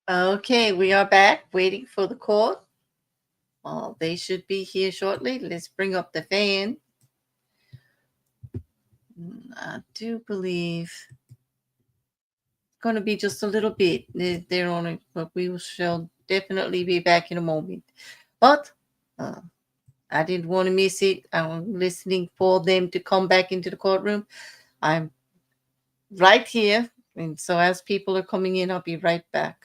Okay, we are back waiting for the court. Well, they should be here shortly. Let's bring up the fan. I do believe it's going to be just a little bit. They're on it, but we shall definitely be back in a moment. But I didn't want to miss it. I'm listening for them to come back into the courtroom. I'm right here. And so as people are coming in, I'll be right back.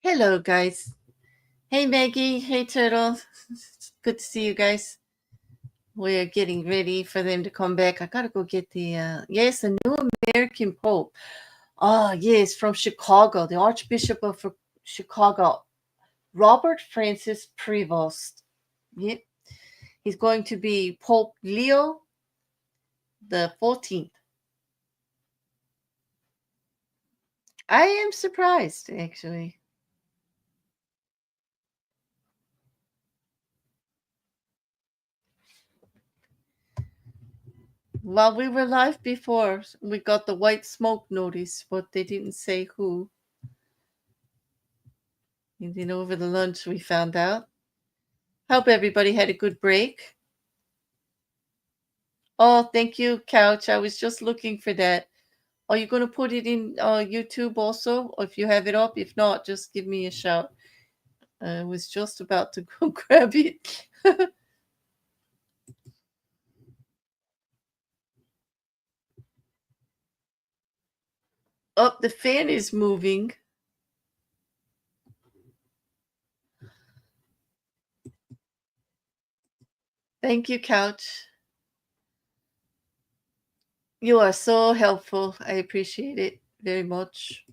Hello, guys. Hey, Maggie. Hey, Turtle. Good to see you guys. We're getting ready for them to come back. I gotta go get the yes, a new American Pope. Oh, yes, from Chicago, the Archbishop of Chicago, Robert Francis Prevost. Yep, he's going to be Pope Leo the 14th. I am surprised, actually. While we were live before, we got the white smoke notice, but they didn't say who. And then over the lunch, we found out. Hope everybody had a good break. Oh, thank you, Couch. I was just looking for that. Are you going to put it in YouTube also? Or if you have it up? If not, just give me a shout. I was just about to go grab it. Oh, the fan is moving. Thank you, Couch. You are so helpful. I appreciate it very much.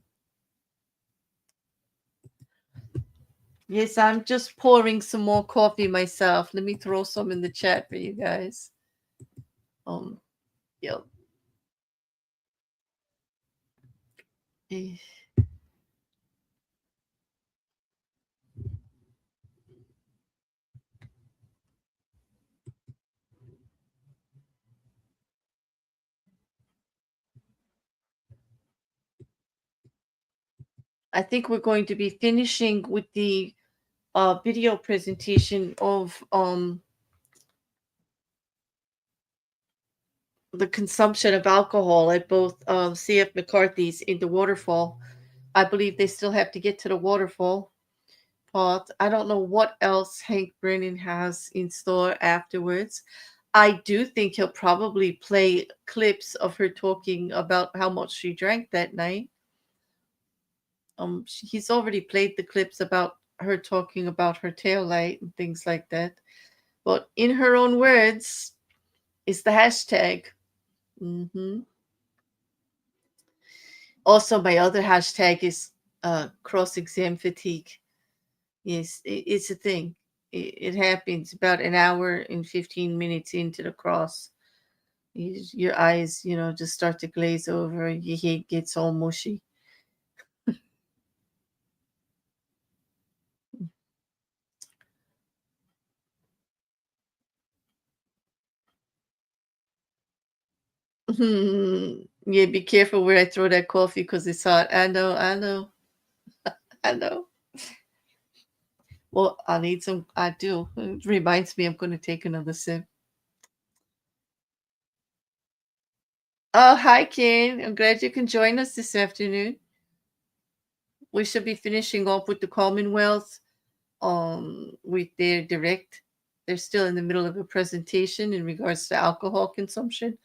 Yes, I'm just pouring some more coffee myself. Let me throw some in the chat for you guys. Yep. Eh. I think we're going to be finishing with the video presentation of the consumption of alcohol at both CF McCarthy's in the waterfall. I believe they still have to get to the waterfall part. I don't know what else Hank Brennan has in store afterwards. I do think he'll probably play clips of her talking about how much she drank that night. He's already played the clips about her talking about her tail light and things like that. But in her own words, is the hashtag. Mm-hmm. Also, my other hashtag is cross-exam fatigue. Yes, it's a thing. It happens about an hour and 15 minutes into the cross. Your eyes, just start to glaze over. Your head gets all mushy. Yeah, be careful where I throw that coffee because it's hot. I know. I know. Well, I need some. I do. It reminds me I'm going to take another sip. Oh, hi, Ken. I'm glad you can join us this afternoon. We should be finishing up with the Commonwealth with their direct. They're still in the middle of a presentation in regards to alcohol consumption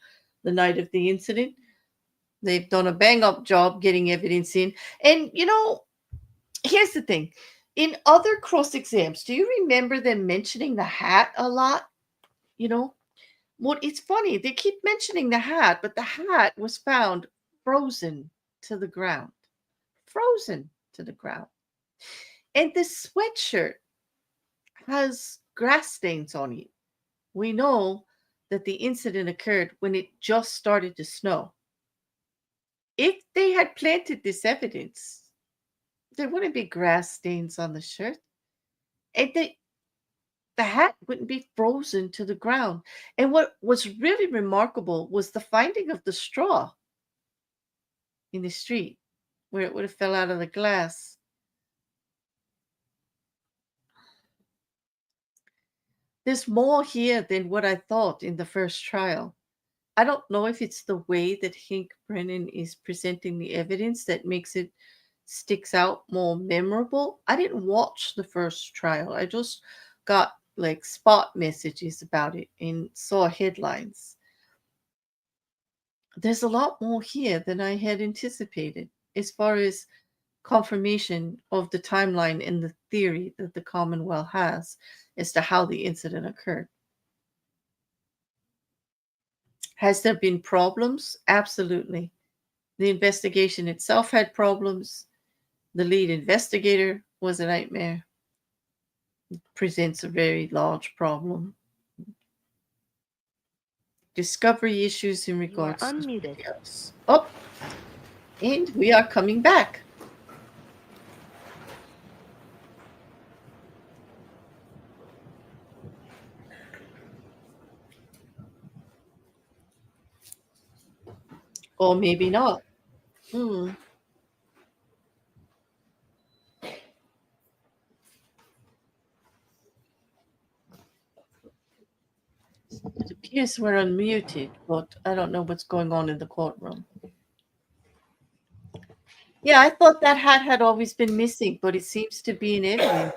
the night of the incident. They've done a bang up job getting evidence in. And, here's the thing. In other cross exams, do you remember them mentioning the hat a lot? What it's funny, they keep mentioning the hat, but the hat was found frozen to the ground. Frozen to the ground. And the sweatshirt has grass stains on it. We know that the incident occurred when it just started to snow. If they had planted this evidence, there wouldn't be grass stains on the shirt. And the hat wouldn't be frozen to the ground. And what was really remarkable was the finding of the straw in the street where it would have fell out of the glass. There's more here than what I thought in the first trial. I don't know if it's the way that Hank Brennan is presenting the evidence that makes it sticks out more memorable. I didn't watch the first trial. I just got like spot messages about it and saw headlines. There's a lot more here than I had anticipated as far as confirmation of the timeline and the theory that the Commonwealth has as to how the incident occurred. Has there been problems? Absolutely. The investigation itself had problems. The lead investigator was a nightmare. It presents a very large problem. Discovery issues in regards to something else. Oh, and we are coming back. Or maybe not. It appears we're unmuted, but I don't know what's going on in the courtroom. Yeah, I thought that hat had always been missing, but it seems to be in evidence.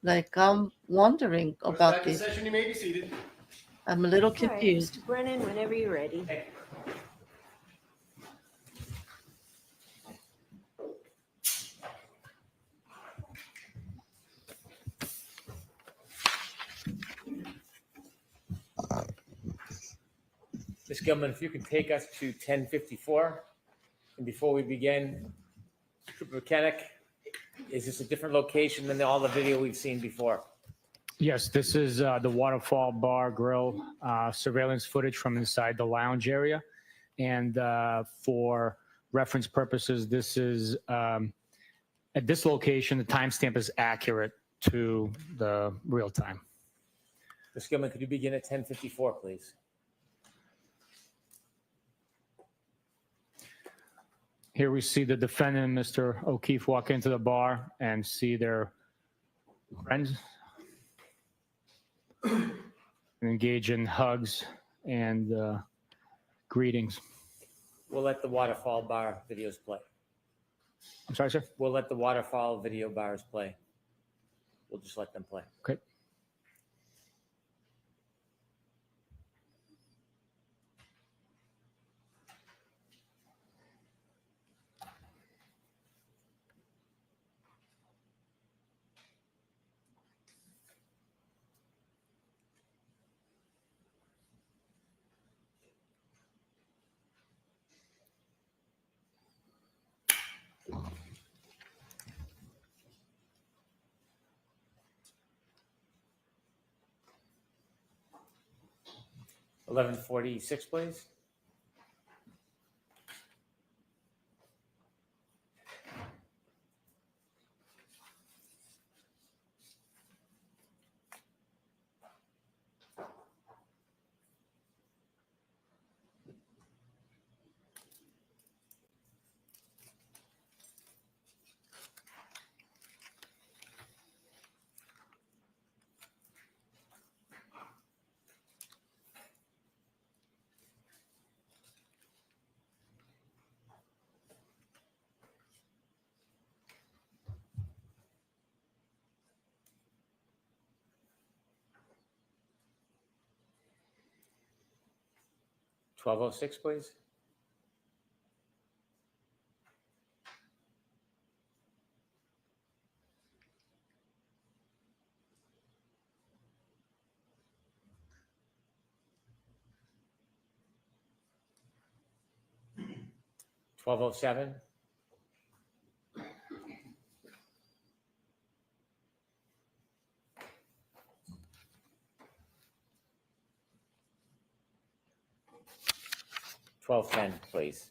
Like, I'm wondering about this. Session, you may be seated. I'm a little confused. All right, Mr. Brennan, whenever you're ready. Hey. Ms. Gilman, if you can take us to 1054. And before we begin, Trooper Bukhenik, is this a different location than all the video we've seen before? Yes, this is the Waterfall Bar Grill surveillance footage from inside the lounge area. And for reference purposes, this is at this location, the timestamp is accurate to the real time. Ms. Gilman, could you begin at 1054, please? Here we see the defendant, Mr. O'Keefe, walk into the bar and see their friends and engage in hugs and greetings. We'll let the waterfall bar videos play. I'm sorry, sir? We'll let the waterfall video bars play. We'll just let them play. Okay. $11.46, please. $12.06, please. $12.07. $12.10, please.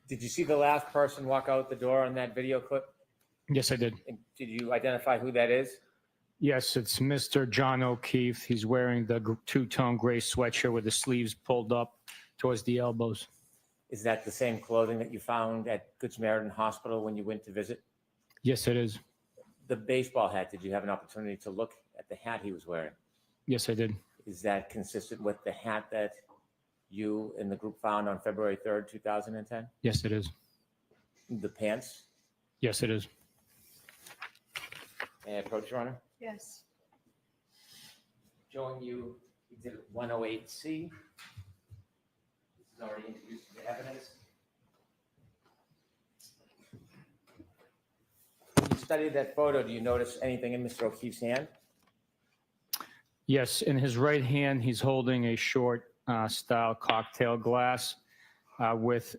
Did you see the last person walk out the door on that video clip? Yes, I did. And did you identify who that is? Yes, it's Mr. John O'Keefe. He's wearing the two-tone gray sweatshirt with the sleeves pulled up towards the elbows. Is that the same clothing that you found at Good Samaritan Hospital when you went to visit? Yes, it is. The baseball hat, did you have an opportunity to look at the hat he was wearing? Yes, I did. Is that consistent with the hat that you and the group found on February 3rd, 2010? Yes, it is. The pants? Yes, it is. May I approach, Your Honor? Yes. Showing you Exhibit 108C. This is already introduced to the evidence. When you studied that photo, do you notice anything in Mr. O'Keefe's hand? Yes, in his right hand, he's holding a short style cocktail glass with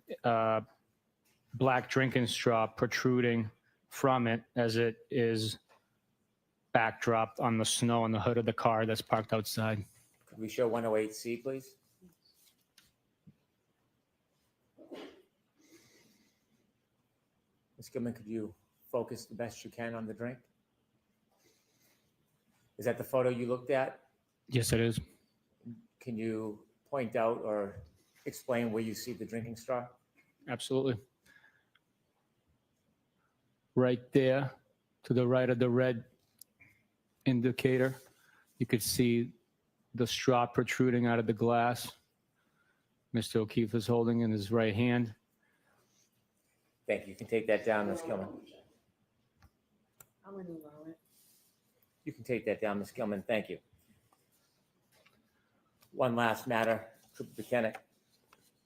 black drinking straw protruding from it as it is backdropped on the snow on the hood of the car that's parked outside. Could we show 108C, please? Ms. Gilman, could you focus the best you can on the drink? Is that the photo you looked at? Yes, it is. Can you point out or explain where you see the drinking straw? Absolutely. Right there to the right of the red indicator, you could see the straw protruding out of the glass Mr. O'Keefe is holding in his right hand. Thank you. You can take that down, Ms. Gilman. I'm going to allow it. You can take that down, Ms. Gilman. Thank you. One last matter, Trooper Bukhenik.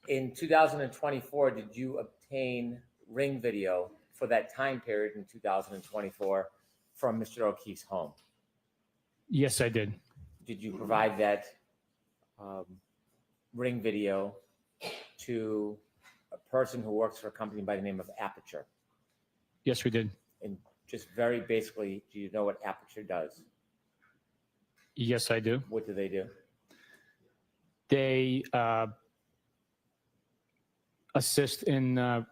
In 2024, did you obtain ring video for that time period in 2024 from Mr. O'Keefe's home? Yes, I did. Did you provide that ring video to a person who works for a company by the name of Aperture? Yes, we did. And just very basically, do you know what Aperture does? Yes, I do. What do they do? They assist in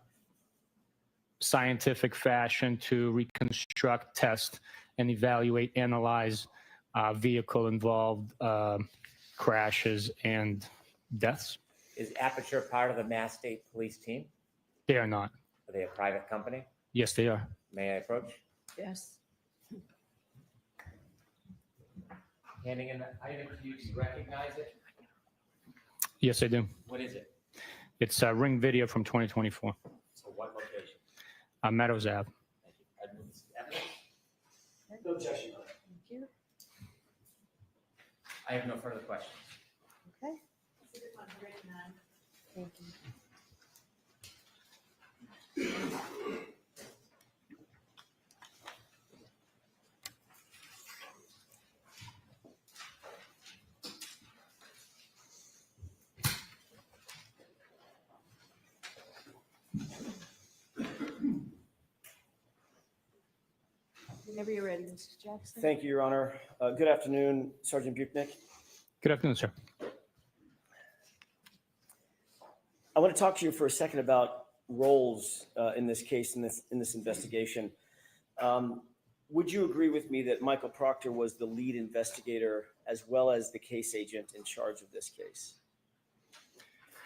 scientific fashion to reconstruct, test, and evaluate, analyze vehicle-involved crashes and deaths. Is Aperture part of the Mass State Police team? They are not. Are they a private company? Yes, they are. May I approach? Yes. Handing in the item to you, do you recognize it? Yes, I do. What is it? It's a Ring video from 2024. So what location? Meadows Ave. Thank you. I'd move this to evidence. No objection. Thank you. I have no further questions. Okay. Thank you. Whenever you're ready, Mr. Jackson. Thank you, Your Honor. Good afternoon, Sergeant Bukhenik. Good afternoon, sir. I want to talk to you for a second about roles in this case, in this investigation. Would you agree with me that Michael Proctor was the lead investigator as well as the case agent in charge of this case?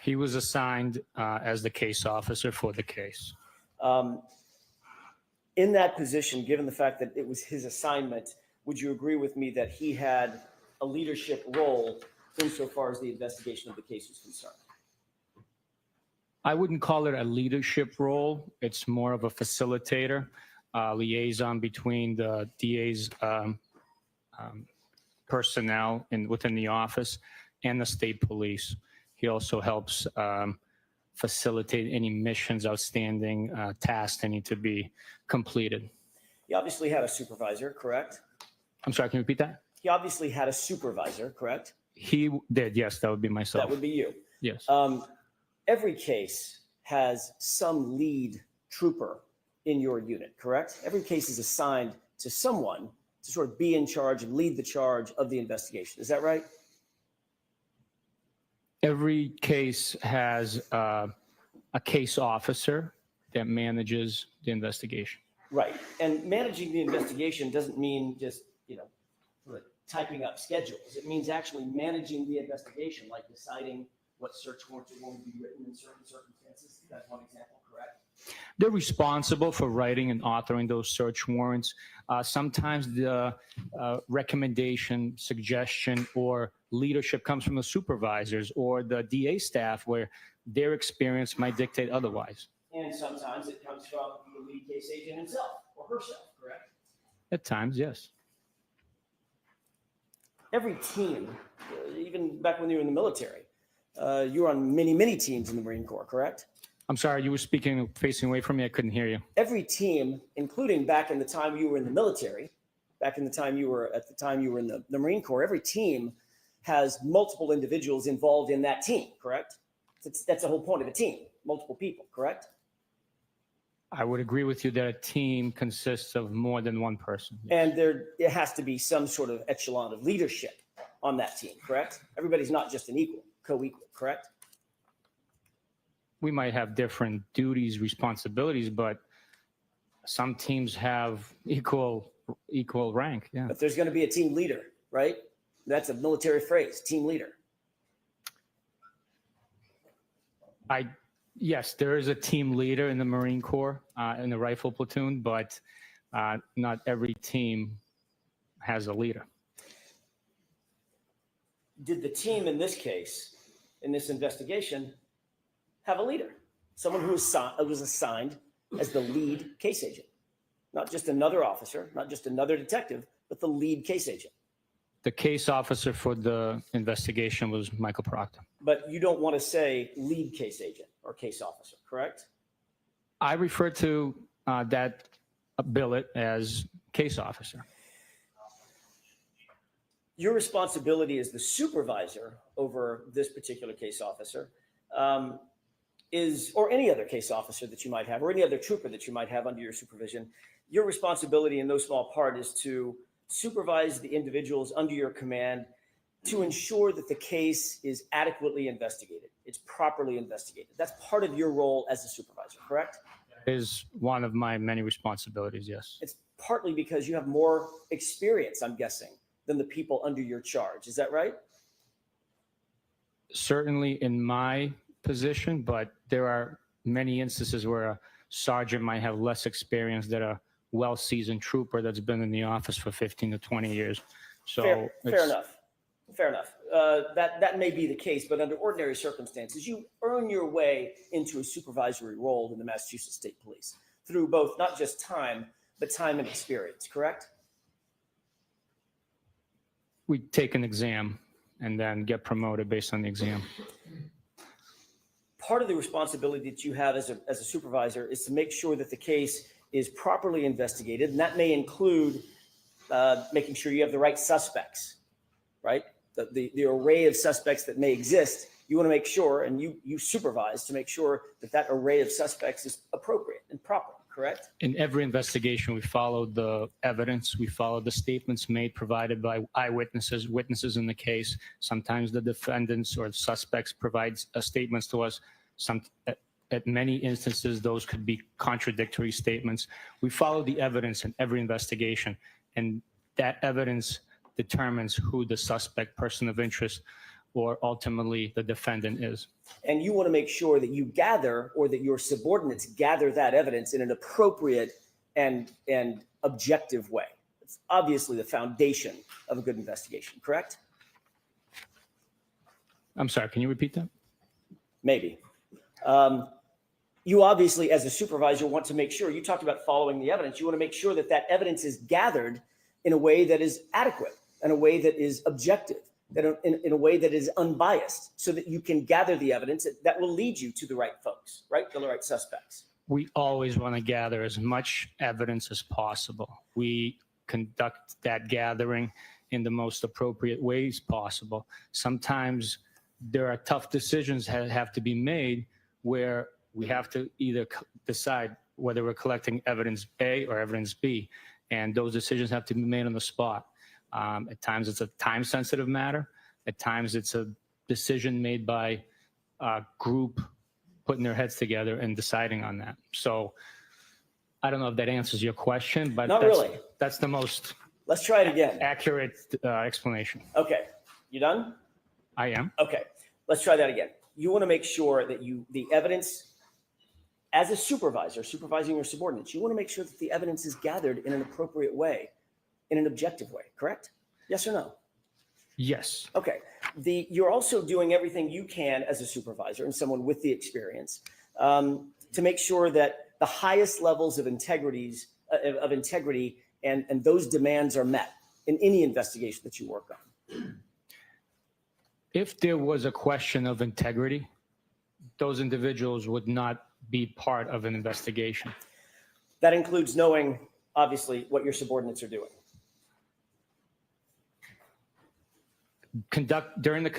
He was assigned as the case officer for the case. In that position, given the fact that it was his assignment, would you agree with me that he had a leadership role insofar as the investigation of the case was concerned? I wouldn't call it a leadership role. It's more of a facilitator, liaison between the DA's personnel within the office and the state police. He also helps facilitate any missions, outstanding tasks that need to be completed. He obviously had a supervisor, correct? I'm sorry, can you repeat that? He obviously had a supervisor, correct? He did, yes, that would be myself. That would be you. Yes. Every case has some lead trooper in your unit, correct? Every case is assigned to someone to sort of be in charge and lead the charge of the investigation. Is that right? Every case has a case officer that manages the investigation. Right. And managing the investigation doesn't mean just, sort of typing up schedules. It means actually managing the investigation, like deciding what search warrants are going to be written in certain circumstances. That's one example, correct? They're responsible for writing and authoring those search warrants. Sometimes the recommendation, suggestion, or leadership comes from the supervisors or the DA staff where their experience might dictate otherwise. And sometimes it comes from the lead case agent himself or herself, correct? At times, yes. Every team, even back when you were in the military, you were on many, many teams in the Marine Corps, correct? I'm sorry, you were speaking, facing away from me. I couldn't hear you. Every team, including back in the time you were in the military, back in the time you were in the Marine Corps, every team has multiple individuals involved in that team, correct? That's the whole point of a team, multiple people, correct? I would agree with you that a team consists of more than one person. And there has to be some sort of echelon of leadership on that team, correct? Everybody's not just an equal, co-equal, correct? We might have different duties, responsibilities, but some teams have equal rank. Yeah. But there's going to be a team leader, right? That's a military phrase, team leader. Yes, there is a team leader in the Marine Corps, in the rifle platoon, but not every team has a leader. Did the team in this case, in this investigation, have a leader? Someone who was assigned as the lead case agent, not just another officer, not just another detective, but the lead case agent. The case officer for the investigation was Michael Proctor. But you don't want to say lead case agent or case officer, correct? I refer to that billet as case officer. Your responsibility as the supervisor over this particular case officer or any other case officer that you might have, or any other trooper that you might have under your supervision, your responsibility in no small part is to supervise the individuals under your command to ensure that the case is adequately investigated. It's properly investigated. That's part of your role as a supervisor, correct? Is one of my many responsibilities, yes. It's partly because you have more experience, I'm guessing, than the people under your charge. Is that right? Certainly in my position, but there are many instances where a sergeant might have less experience than a well-seasoned trooper that's been in the office for 15 to 20 years. So fair enough. Fair enough. That may be the case, but under ordinary circumstances, you earn your way into a supervisory role in the Massachusetts State Police through both not just time, but time and experience, correct? We take an exam and then get promoted based on the exam. Part of the responsibility that you have as a supervisor is to make sure that the case is properly investigated, and that may include making sure you have the right suspects, right? The array of suspects that may exist, you want to make sure, and you supervise to make sure that that array of suspects is appropriate and proper, correct? In every investigation, we follow the evidence, we follow the statements made, provided by eyewitnesses, witnesses in the case. Sometimes the defendants or the suspects provide statements to us. At many instances, those could be contradictory statements. We follow the evidence in every investigation, and that evidence determines who the suspect, person of interest, or ultimately the defendant is. And you want to make sure that you gather, or that your subordinates gather, that evidence in an appropriate and objective way. It's obviously the foundation of a good investigation, correct? I'm sorry, can you repeat that? Maybe. You obviously, as a supervisor, want to make sure, you talked about following the evidence, you want to make sure that that evidence is gathered in a way that is adequate, in a way that is objective, that in a way that is unbiased, so that you can gather the evidence that will lead you to the right folks, right? To the right suspects. We always want to gather as much evidence as possible. We conduct that gathering in the most appropriate ways possible. Sometimes there are tough decisions that have to be made where we have to either decide whether we're collecting evidence A or evidence B, and those decisions have to be made on the spot. At times it's a time-sensitive matter. At times it's a decision made by a group putting their heads together and deciding on that. So I don't know if that answers your question, but Not really. That's the most Let's try it again. accurate explanation. Okay, you done? I am. Okay, let's try that again. You want to make sure that the evidence, as a supervisor, supervising your subordinates, you want to make sure that the evidence is gathered in an appropriate way, in an objective way, correct? Yes or no? Yes. Okay. You're also doing everything you can as a supervisor and someone with the experience to make sure that the highest levels of integrity and those demands are met in any investigation that you work on. If there was a question of integrity, those individuals would not be part of an investigation. That includes knowing, obviously, what your subordinates are doing. During the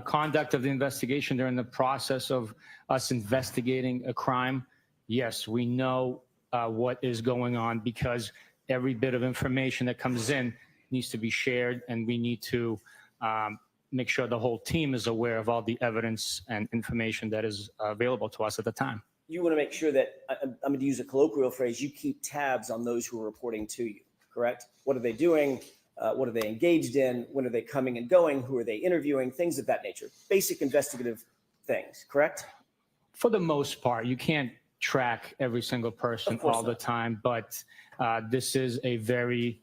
conduct of the investigation, during the process of us investigating a crime, yes, we know what is going on, because every bit of information that comes in needs to be shared, and we need to make sure the whole team is aware of all the evidence and information that is available to us at the time. You want to make sure that, I'm going to use a colloquial phrase, you keep tabs on those who are reporting to you, correct? What are they doing? What are they engaged in? When are they coming and going? Who are they interviewing? Things of that nature. Basic investigative things, correct? For the most part, you can't track every single person all the time, but this is a very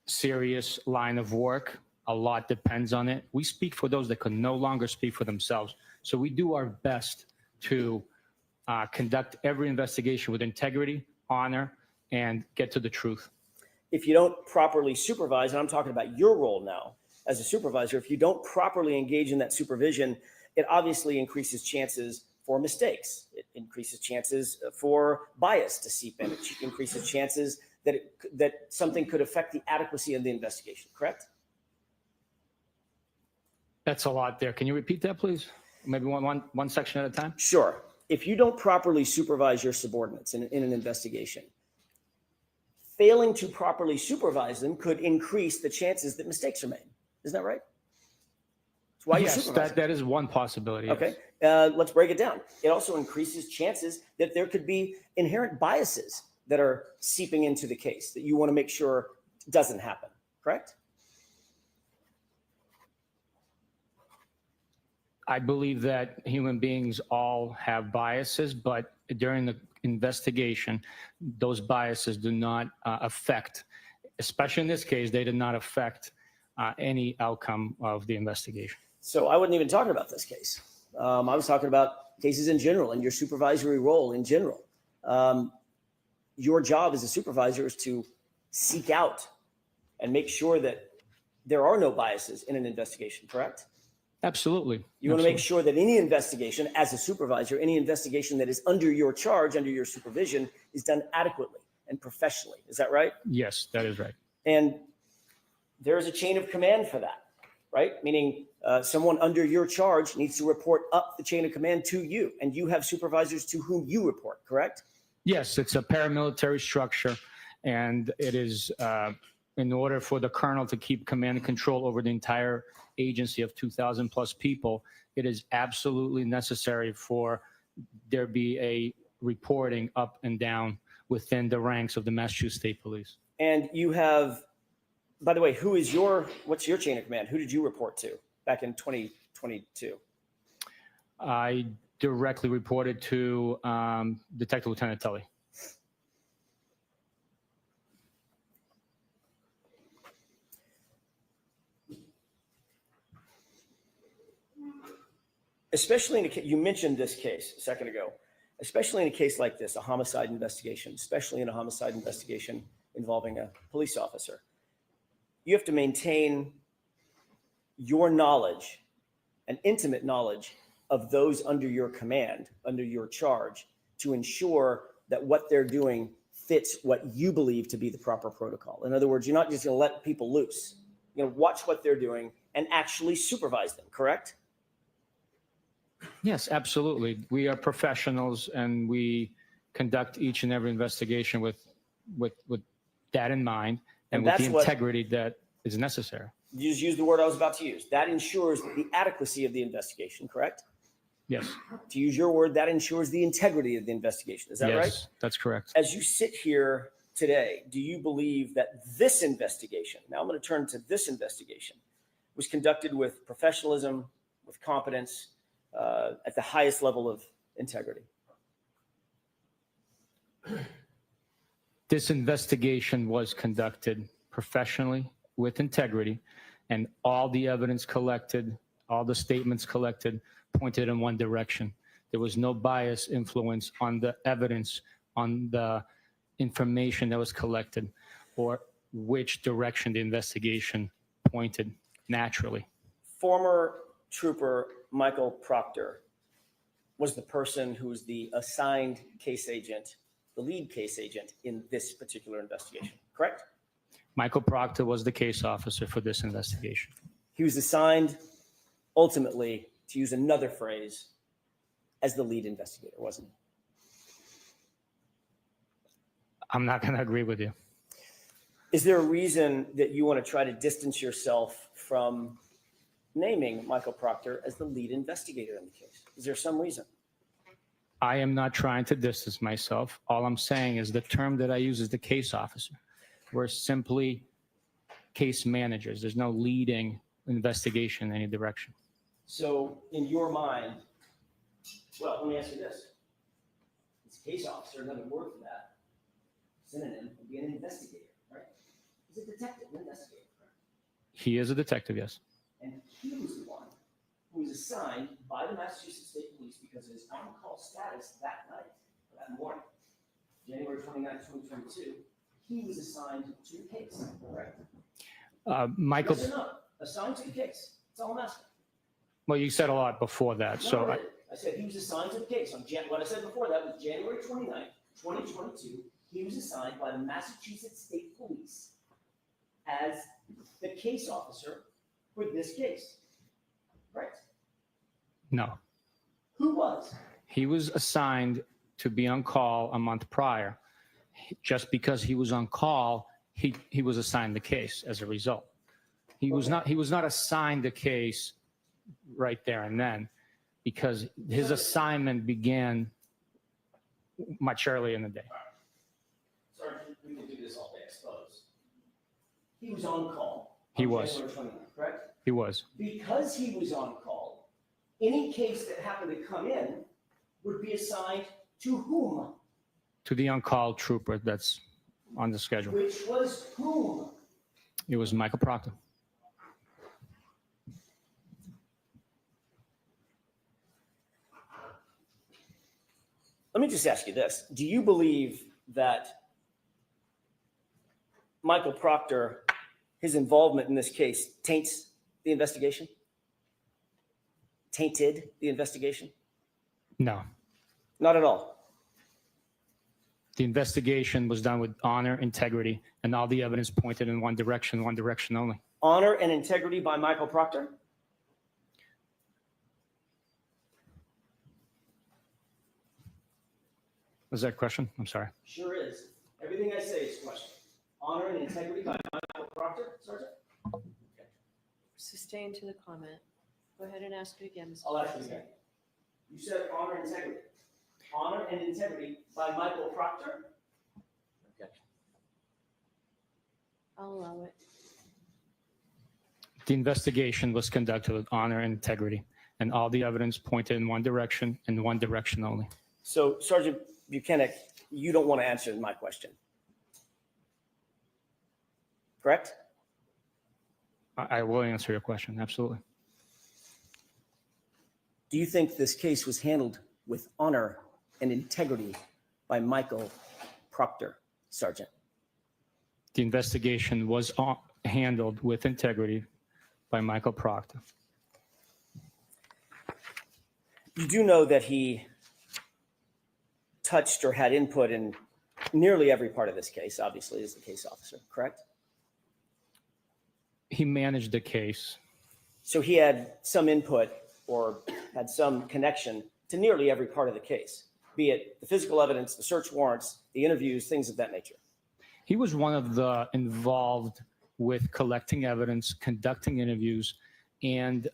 serious line of work. A lot depends on it. We speak for those that can no longer speak for themselves. So we do our best to conduct every investigation with integrity, honor, and get to the truth. If you don't properly supervise, and I'm talking about your role now as a supervisor, if you don't properly engage in that supervision, it obviously increases chances for mistakes. It increases chances for bias to seep in. It increases chances that something could affect the adequacy of the investigation, correct? That's a lot there. Can you repeat that, please? Maybe one section at a time? Sure. If you don't properly supervise your subordinates in an investigation, failing to properly supervise them could increase the chances that mistakes are made. Isn't that right? That's why you Yes, supervise. that is one possibility. Yes. Okay, let's break it down. It also increases chances that there could be inherent biases that are seeping into the case that you want to make sure doesn't happen, correct? I believe that human beings all have biases, but during the investigation, those biases do not affect, especially in this case, they did not affect any outcome of the investigation. So I wasn't even talking about this case. I was talking about cases in general and your supervisory role in general. Your job as a supervisor is to seek out and make sure that there are no biases in an investigation, correct? Absolutely. You want to make sure that any investigation as a supervisor, any investigation that is under your charge, under your supervision, is done adequately and professionally. Is that right? Yes, that is right. And there is a chain of command for that, right? Meaning someone under your charge needs to report up the chain of command to you, and you have supervisors to whom you report, correct? Yes, it's a paramilitary structure, and it is in order for the colonel to keep command and control over the entire agency of 2,000 plus people, it is absolutely necessary for there be a reporting up and down within the ranks of the Massachusetts State Police. And you have, by the way, what's your chain of command? Who did you report to back in 2022? I directly reported to Detective Lieutenant Tully. Especially in a case, you mentioned this case a second ago, especially in a case like this, a homicide investigation, especially in a homicide investigation involving a police officer, you have to maintain your knowledge, an intimate knowledge of those under your command, under your charge, to ensure that what they're doing fits what you believe to be the proper protocol. In other words, you're not just going to let people loose. You're going to watch what they're doing and actually supervise them, correct? Yes, absolutely. We are professionals, and we conduct each and every investigation with that in mind, and with the integrity that is necessary. You just used the word I was about to use. That ensures the adequacy of the investigation, correct? Yes. To use your word, that ensures the integrity of the investigation. Is that right? Yes, that's correct. As you sit here today, do you believe that this investigation, now I'm going to turn to this investigation, was conducted with professionalism, with competence, at the highest level of integrity? This investigation was conducted professionally, with integrity, and all the evidence collected, all the statements collected pointed in one direction. There was no bias influence on the evidence, on the information that was collected, or which direction the investigation pointed naturally. Former Trooper Michael Proctor was the person who was the assigned case agent, the lead case agent in this particular investigation, correct? Michael Proctor was the case officer for this investigation. He was assigned, ultimately, to use another phrase, as the lead investigator, wasn't he? I'm not going to agree with you. Is there a reason that you want to try to distance yourself from naming Michael Proctor as the lead investigator in the case? Is there some reason? I am not trying to distance myself. All I'm saying is the term that I use is the case officer. We're simply case managers. There's no leading investigation in any direction. So in your mind, well, let me ask you this. It's case officer, another word for that synonym would be an investigator, right? He's a detective, an investigator, correct? He is a detective, yes. And he was the one who was assigned by the Massachusetts State Police because of his on-call status that night, or that morning, January 29, 2022, he was assigned to the case, correct? Michael. Yes or no? Assigned to the case. That's all I'm asking. Well, you said a lot before that. No, I said he was assigned to the case. What I said before that was January 29, 2022. He was assigned by the Massachusetts State Police as the case officer for this case. Right? No. Who was? He was assigned to be on call a month prior. Just because he was on call, he was assigned the case as a result. He was not assigned the case right there and then, because his assignment began much earlier in the day. Sergeant, we can do this all day, I suppose. He was on call. He on was. January 29th, correct? He was. Because he was on call, any case that happened to come in would be assigned to whom? To the on-call trooper that's on the schedule. Which was whom? It was Michael Proctor. Let me just ask you this. Do you believe that Michael Proctor, his involvement in this case, taints the investigation? Tainted the investigation? No. Not at all. The investigation was done with honor, integrity, and all the evidence pointed in one direction only. Honor and integrity by Michael Proctor? Was that a question? I'm sorry. Sure is. Everything I say is a question. Honor and integrity by Michael Proctor, Sergeant? Sustain to the comment. Go ahead and ask it again, Mr. I'll ask you President. again. You said honor and integrity. Honor and integrity by Michael Proctor? I'll allow it. The investigation was conducted with honor and integrity, and all the evidence pointed in one direction and one direction only. So, Sergeant Bukhenik, you don't want to answer my question. Correct? I will answer your question, absolutely. Do you think this case was handled with honor and integrity by Michael Proctor, Sergeant? The investigation was handled with integrity by Michael Proctor. You do know that he touched or had input in nearly every part of this case, obviously, as the case officer, correct? He managed the case. So he had some input or had some connection to nearly every part of the case, be it the physical evidence, the search warrants, the interviews, things of that nature. He was one of the involved with collecting evidence, conducting interviews, and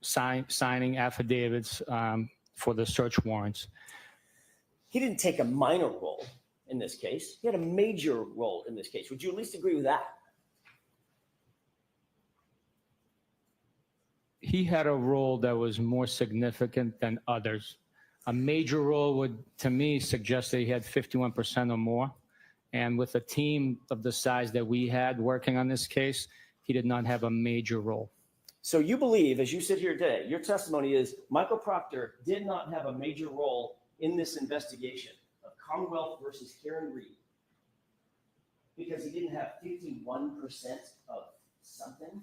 signing affidavits for the search warrants. He didn't take a minor role in this case. He had a major role in this case. Would you at least agree with that? He had a role that was more significant than others. A major role would, to me, suggest that he had 51% or more. And with a team of the size that we had working on this case, he did not have a major role. So you believe, as you sit here today, your testimony is Michael Proctor did not have a major role in this investigation of Commonwealth versus Karen Reed because he didn't have 51% of something?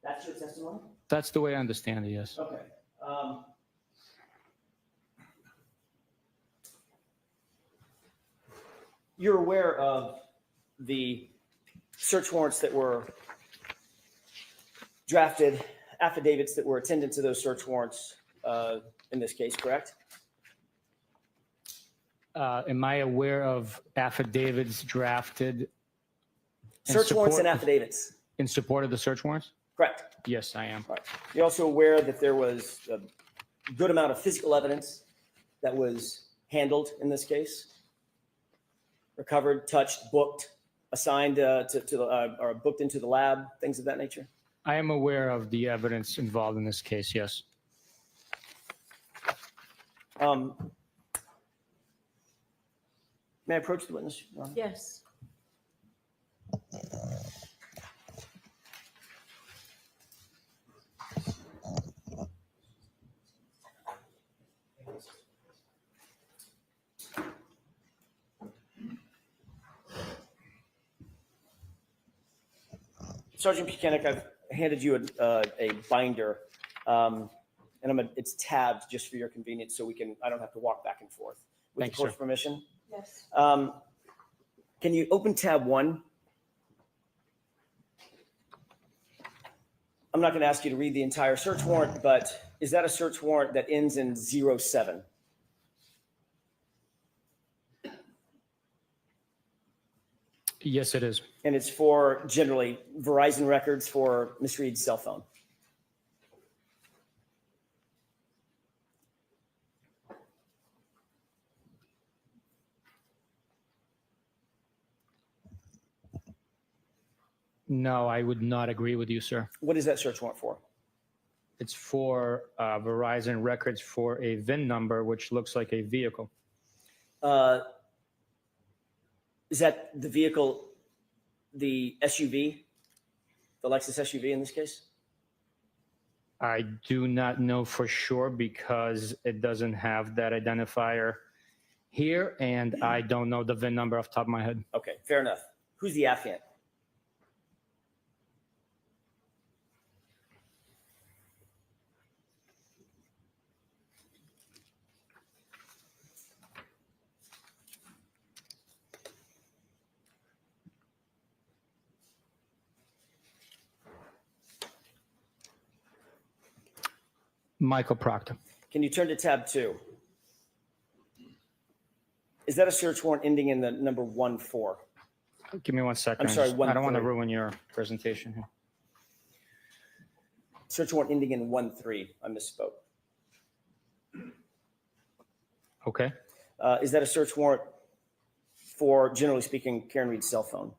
That's your testimony? That's the way I understand it, yes. Okay. You're aware of the search warrants that were drafted, affidavits that were attendant to those search warrants in this case, correct? Am I aware of affidavits drafted? Search warrants and affidavits. In support of the search warrants? Correct. Yes, I am. All right. You're also aware that there was a good amount of physical evidence that was handled in this case? Recovered, touched, booked, assigned or booked into the lab, things of that nature? I am aware of the evidence involved in this case, yes. May I approach the witness, Your Honor? Yes. Sergeant Bukhenik, I've handed you a binder, and it's tabbed just for your convenience, so I don't have to walk back and forth. With Thanks, the court's sir. permission. Yes. Can you open tab 1? I'm not going to ask you to read the entire search warrant, but is that a search warrant that ends in 07? Yes, it is. And it's for generally Verizon records for Ms. Reed's cell phone. No, I would not agree with you, sir. What is that search warrant for? It's for Verizon records for a VIN number, which looks like a vehicle. Is that the vehicle, the SUV, the Lexus SUV in this case? I do not know for sure because it doesn't have that identifier here, and I don't know the VIN number off the top of my head. Okay, fair enough. Who's the affiant? Michael Proctor. Can you turn to tab 2? Is that a search warrant ending in the number 14? Give me 1 second. I'm sorry, I don't want to 13. ruin your presentation here. Search warrant ending in 13. I misspoke. Okay. Is that a search warrant for, generally speaking, Karen Reed's cell phone?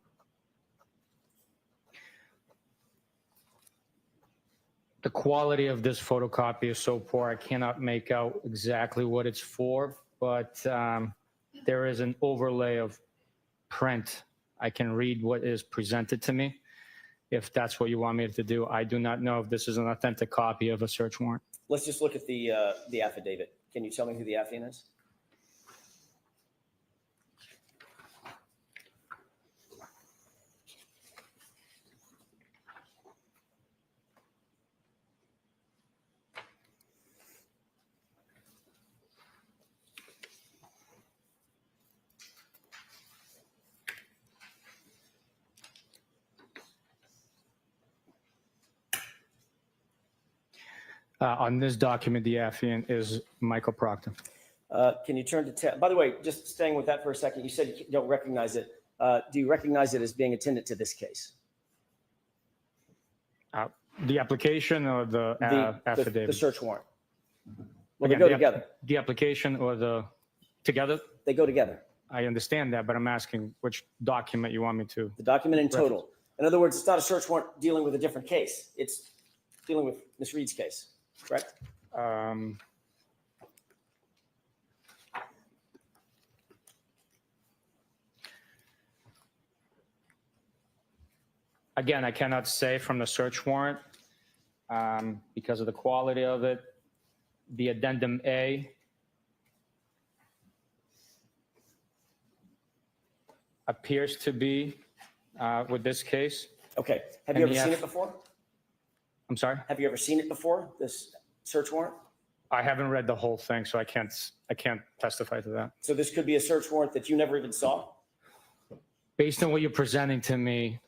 The quality of this photocopy is so poor, I cannot make out exactly what it's for, but there is an overlay of print. I can read what is presented to me. If that's what you want me to do, I do not know if this is an authentic copy of a search warrant. Let's just look at the affidavit. Can you tell me who the affiant is? On this document, the affiant is Michael Proctor. Can you turn to tab? By the way, just staying with that for a second, you said you don't recognize it. Do you recognize it as being attendant to this case? The application or the affidavit? The search warrant. Well, Again, they go together. The application or the together? They go together. I understand that, but I'm asking which document you want me to. The document in total. In other words, it's not a search warrant dealing with a different case. It's dealing with Ms. Reed's case, correct? Again, I cannot say from the search warrant because of the quality of it. The addendum A appears to be with this case. Okay. Have And you ever the seen F- it before? I'm sorry? Have you ever seen it before, this search warrant? I haven't read the whole thing, so I can't testify to that. So this could be a search warrant that you never even saw? Based on what you're presenting to me,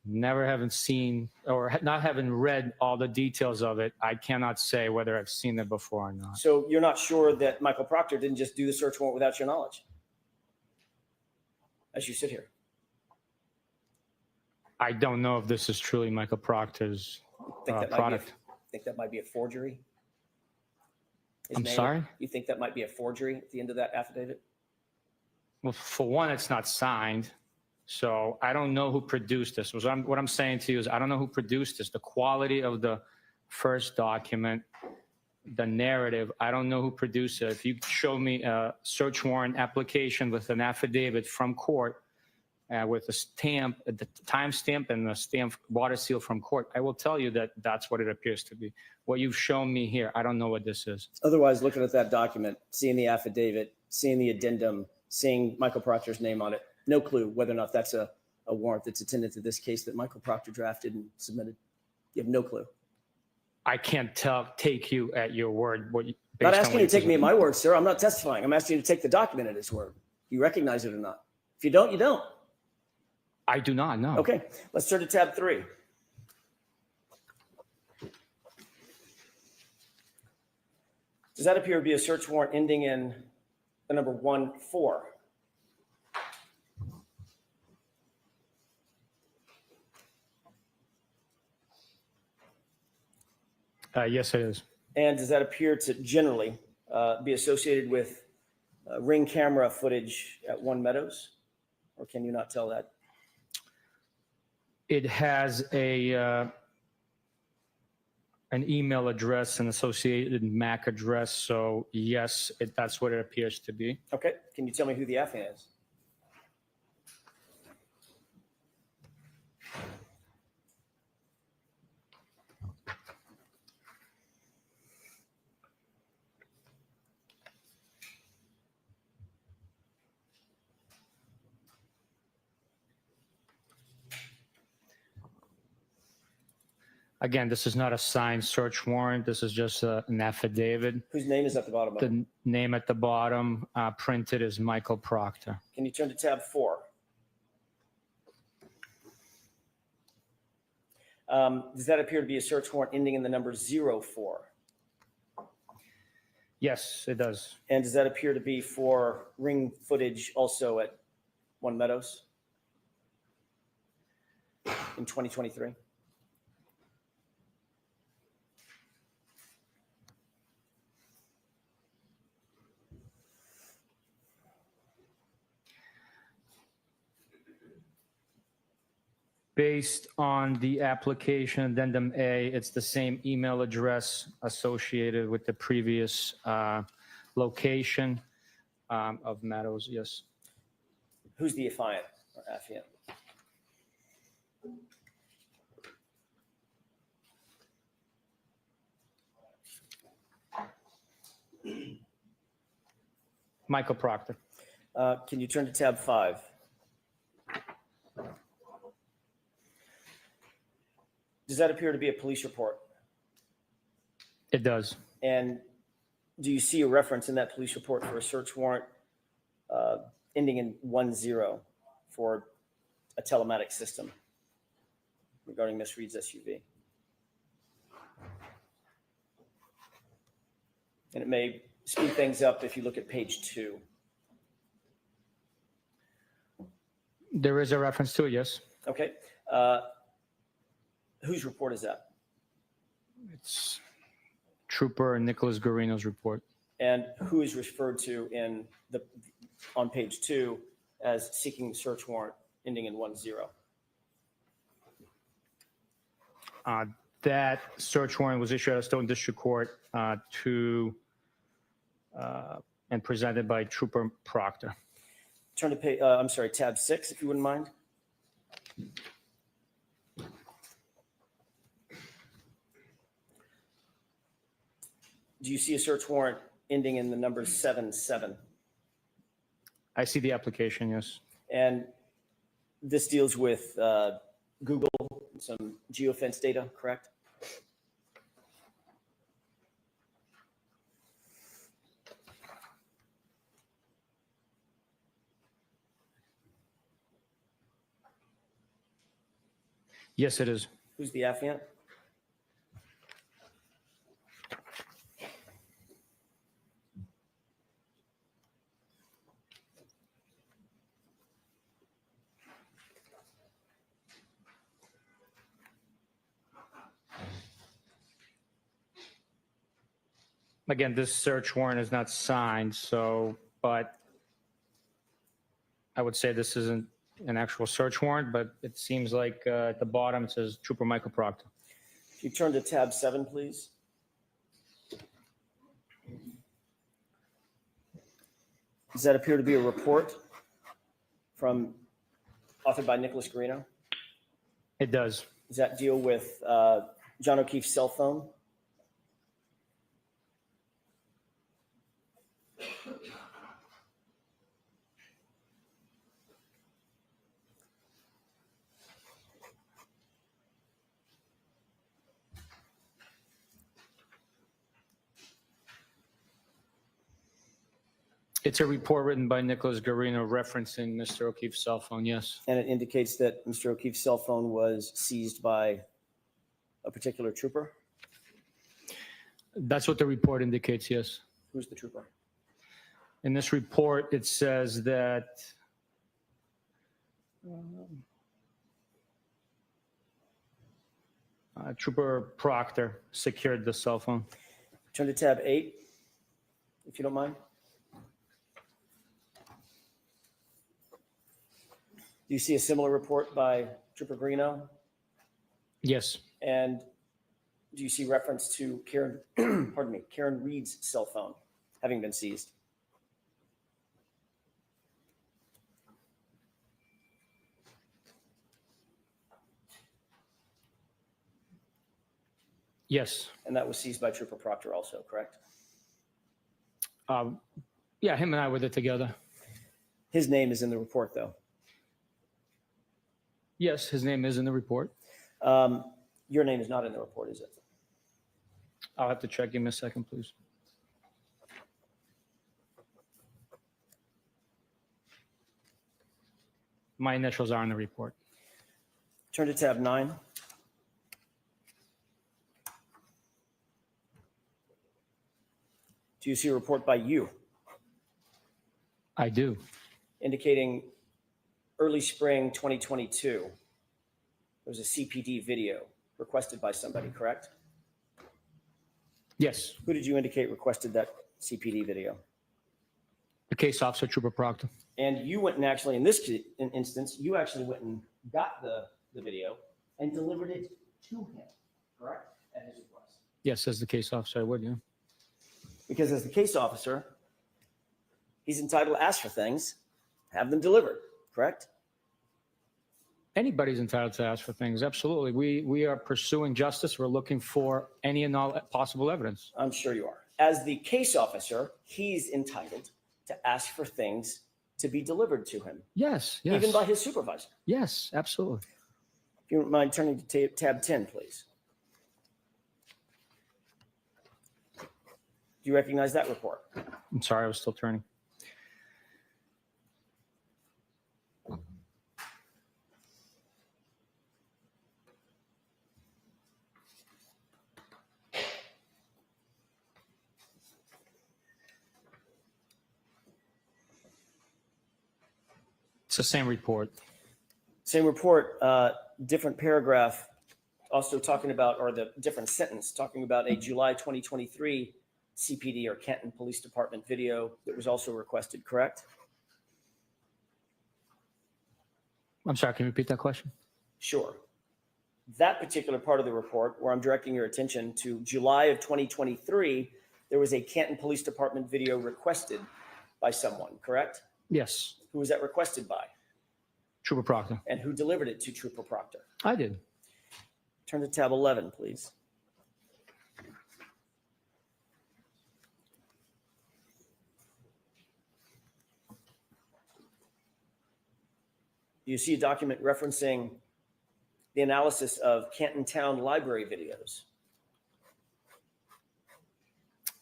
never having seen or not having read all the details of it, I cannot say whether I've seen it before or not. So you're not sure that Michael Proctor didn't just do the search warrant without your knowledge? As you sit here. I don't know if this is truly Michael Proctor's product. Think that might be a forgery? His I'm name? sorry? You think that might be a forgery at the end of that affidavit? Well, for one, it's not signed. So I don't know who produced this. What I'm saying to you is I don't know who produced this. The quality of the first document, the narrative, I don't know who produced it. If you show me a search warrant application with an affidavit from court with a stamp, the timestamp and the stamp water seal from court, I will tell you that that's what it appears to be. What you've shown me here, I don't know what this is. Otherwise, looking at that document, seeing the affidavit, seeing the addendum, seeing Michael Proctor's name on it, no clue whether or not that's a warrant that's attendant to this case that Michael Proctor drafted and submitted. You have no clue. I can't take you at your word. I'm not asking you to take me at my word, sir. I'm not testifying. I'm asking you to take the document at his word. You recognize it or not? If you don't, you don't. I do not know. Okay, let's turn to tab 3. Does that appear to be a search warrant ending in the number 14? Yes, it is. And does that appear to generally be associated with ring camera footage at One Meadows? Or can you not tell that? It has an email address, an associated MAC address. So yes, that's what it appears to be. Okay. Can you tell me who the affiant is? Again, this is not a signed search warrant. This is just an affidavit. Whose name is at the bottom of it? The name at the bottom printed is Michael Proctor. Can you turn to tab 4? Does that appear to be a search warrant ending in the number 04? Yes, it does. And does that appear to be for ring footage also at One Meadows in 2023? Based on the application addendum A, it's the same email address associated with the previous location of Meadows, yes. Who's the affiant or affiant? Michael Proctor. Can you turn to tab 5? Does that appear to be a police report? It does. And do you see a reference in that police report for a search warrant ending in 10 for a telematics system regarding Miss Reed's SUV? And it may speed things up if you look at page 2. There is a reference to it, yes. Okay. Whose report is that? It's Trooper Nicholas Garino's report. And who is referred to on page 2 as seeking the search warrant ending in 10? That search warrant was issued at Stone District Court and presented by Trooper Proctor. Turn to tab 6, if you wouldn't mind. Do you see a search warrant ending in the number 77? I see the application, yes. And this deals with Google, some geofence data, correct? Yes, it is. Who's the affiant? Again, this search warrant is not signed, but I would say this isn't an actual search warrant, but it seems like at the bottom it says Trooper Michael Proctor. If you turn to tab 7, please. Does that appear to be a report authored by Nicholas Garino? It does. Does that deal with John O'Keefe's cell phone? It's a report written by Nicholas Garino referencing Mr. O'Keefe's cell phone, yes. And it indicates that Mr. O'Keefe's cell phone was seized by a particular trooper? That's what the report indicates, yes. Who's the trooper? In this report, it says that Trooper Proctor secured the cell phone. Turn to tab 8, if you don't mind. Do you see a similar report by Trooper Greeno? Yes. And do you see reference to Karen, pardon me, Karen Reed's cell phone having been seized? Yes. And that was seized by Trooper Proctor also, correct? Yeah, him and I were there together. His name is in the report, though. Yes, his name is in the report. Your name is not in the report, is it? I'll have to check. Give me a second, please. My initials are in the report. Turn to tab 9. Do you see a report by you I do. indicating early spring 2022? There was a CPD video requested by somebody, correct? Yes. Who did you indicate requested that CPD video? The case officer, Trooper Proctor. And you went and actually, in this instance, you actually went and got the video and delivered it to him, correct? At his request. Yes, as the case officer, I would, yeah. Because as the case officer, he's entitled to ask for things, have them delivered, correct? Anybody's entitled to ask for things, absolutely. We are pursuing justice. We're looking for any and all possible evidence. I'm sure you are. As the case officer, he's entitled to ask for things to be delivered to him, Yes, yes. even by his supervisor. Yes, absolutely. If you don't mind turning to tab 10, please. Do you recognize that report? I'm sorry, I was still turning. It's the same report. Same report, different paragraph, also talking about, or the different sentence, talking about a July 2023 CPD or Canton Police Department video that was also requested, correct? I'm sorry, can you repeat that question? Sure. That particular part of the report, where I'm directing your attention to July of 2023, there was a Canton Police Department video requested by someone, correct? Yes, Who was that requested by? Trooper Proctor. And who delivered it to Trooper Proctor? I did. Turn to tab 11, please. You see a document referencing the analysis of Canton Town Library videos.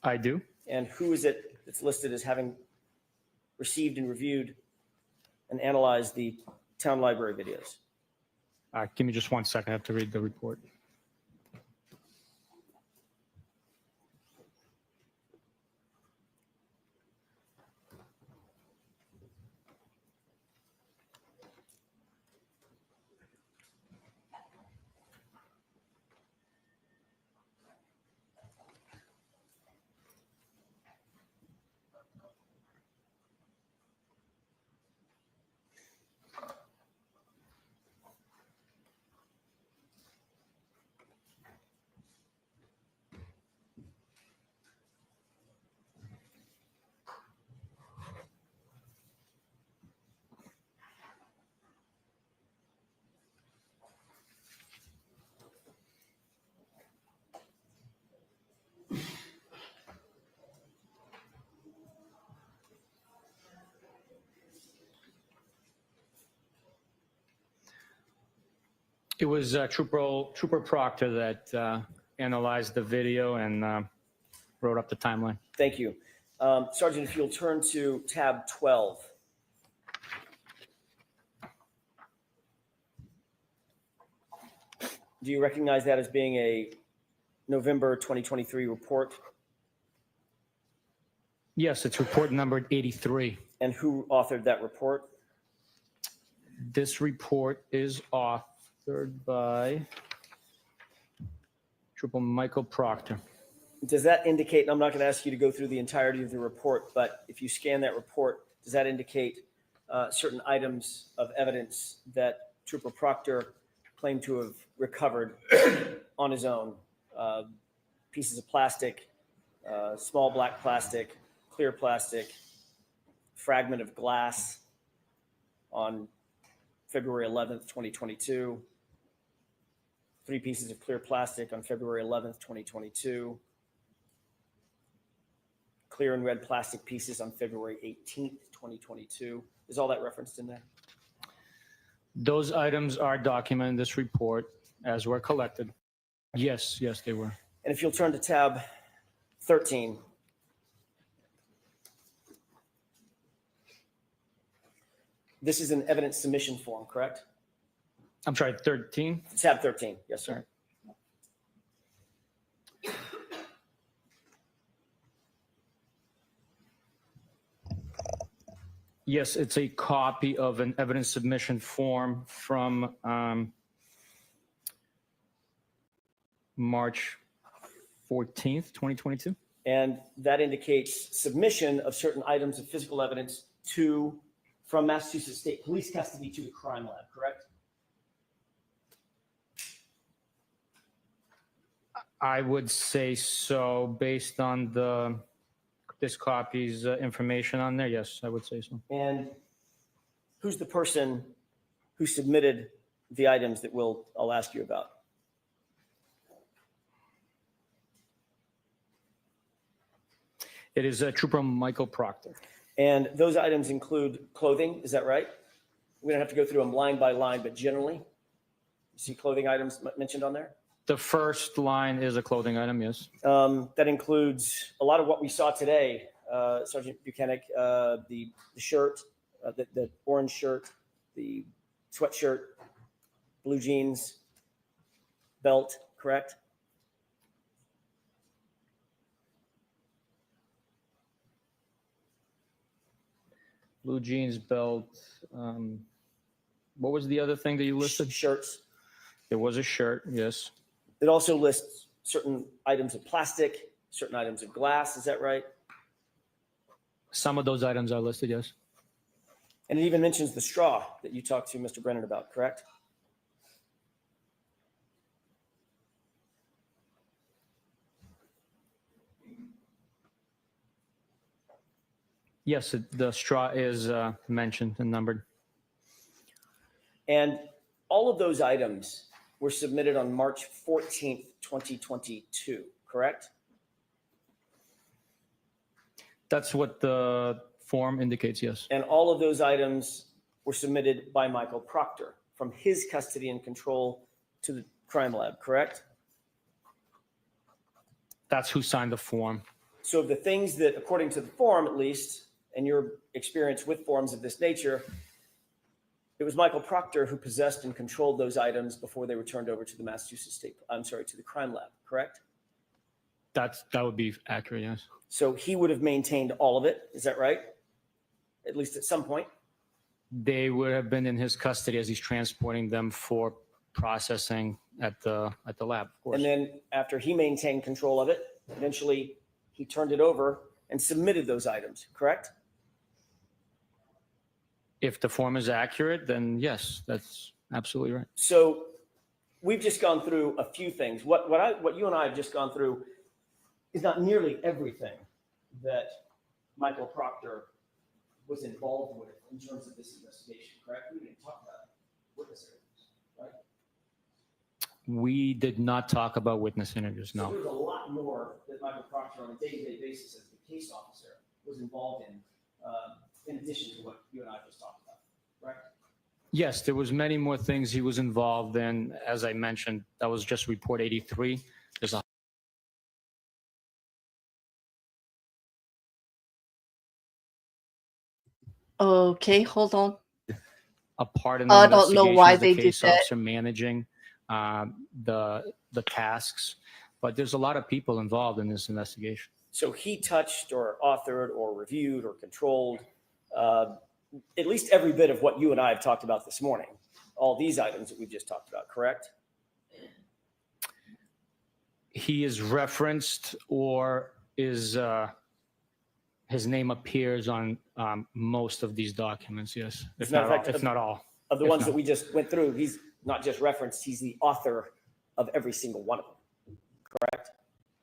I do. And who is it that's listed as having received and reviewed and analyzed the town library videos? Give me just 1 second. I have to read the report. It was Trooper Proctor that analyzed the video and wrote up the timeline. Thank you. Sergeant, if you'll turn to tab 12. Do you recognize that as being a November 2023 report? Yes, it's report number 83. And who authored that report? This report is authored by Trooper Michael Proctor. Does that indicate, and I'm not going to ask you to go through the entirety of the report, but if you scan that report, does that indicate certain items of evidence that Trooper Proctor claimed to have recovered on his own? Pieces of plastic, small black plastic, clear plastic, fragment of glass on February 11th, 2022, 3 pieces of clear plastic on February 11th, 2022, clear and red plastic pieces on February 18th, 2022. Is all that referenced in there? Those items are documented in this report as were collected. Yes, they were. And if you'll turn to tab 13. This is an evidence submission form, correct? I'm sorry, 13? Tab 13, yes, sir. Yes, it's a copy of an evidence submission form from March 14th, 2022. And that indicates submission of certain items of physical evidence from Massachusetts State Police custody to the crime lab, correct? I would say so, based on this copy's information on there. Yes, I would say so. And who's the person who submitted the items that I'll ask you about? It is Trooper Michael Proctor. And those items include clothing, is that right? We don't have to go through them line by line, but generally, you see clothing items mentioned on there? The first line is a clothing item, yes. That includes a lot of what we saw today, Sergeant Bukhenik, the shirt, the orange shirt, the sweatshirt, blue jeans, belt, correct? Blue jeans, belt. What was the other thing that you listed? Shirts. There was a shirt, yes. It also lists certain items of plastic, certain items of glass. Is that right? Some of those items are listed, yes. And it even mentions the straw that you talked to Mr. Brennan about, correct? Yes, the straw is mentioned and numbered. And all of those items were submitted on March 14th, 2022, correct? That's what the form indicates, yes. And all of those items were submitted by Michael Proctor from his custody and control to the crime lab, correct? That's who signed the form. So the things that, according to the form at least, and your experience with forms of this nature, it was Michael Proctor who possessed and controlled those items before they were turned over to the to the crime lab, correct? That would be accurate, yes. So he would have maintained all of it, is that right? At least at some point? They would have been in his custody as he's transporting them for processing at the lab, of course. And then after he maintained control of it, eventually he turned it over and submitted those items, correct? If the form is accurate, then yes, that's absolutely right. So we've just gone through a few things. What you and I have just gone through is not nearly everything that Michael Proctor was involved with in terms of this investigation, correct? We didn't talk about witness interviews, right? We did not talk about witness interviews, So no. there's a lot more that Michael Proctor on a day-to-day basis as the case officer was involved in addition to what you and I just talked about, right? Yes, there was many more things he was involved in. As I mentioned, that was just report 83. There's a Okay, hold on. part in the I don't know investigation why is the they did case that. officer managing the tasks, but there's a lot of people involved in this investigation. So he touched or authored or reviewed or controlled at least every bit of what you and I have talked about this morning, all these items that we've just talked about, correct? He is referenced or is his name appears on most of these documents. Yes, As a matter of fact, if not all. Of the If ones not. that we just went through, he's not just referenced, he's the author of every single one of them, correct?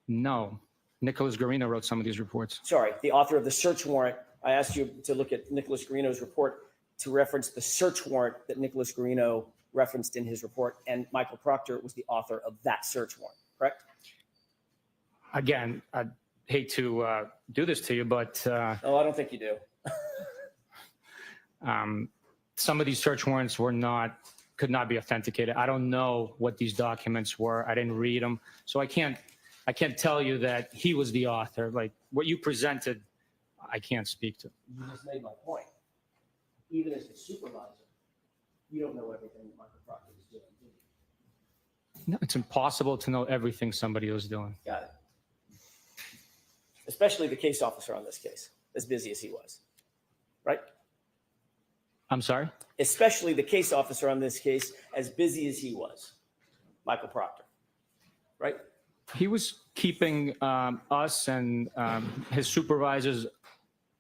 No, Nicholas Garino wrote some of these reports. Sorry, the author of the search warrant. I asked you to look at Nicholas Garino's report to reference the search warrant that Nicholas Garino referenced in his report, and Michael Proctor was the author of that search warrant, correct? Again, I hate to do this to you, but Oh, I don't think you do. some of these search warrants could not be authenticated. I don't know what these documents were. I didn't read them, so I can't tell you that he was the author. Like what you presented, I can't speak to. You just made my point. Even as the supervisor, you don't know everything that Michael Proctor is doing, do you? No, it's impossible to know everything somebody was doing. Got it. Especially the case officer on this case, as busy as he was, right? I'm sorry? Especially the case officer on this case, as busy as he was, Michael Proctor, right? He was keeping us and his supervisors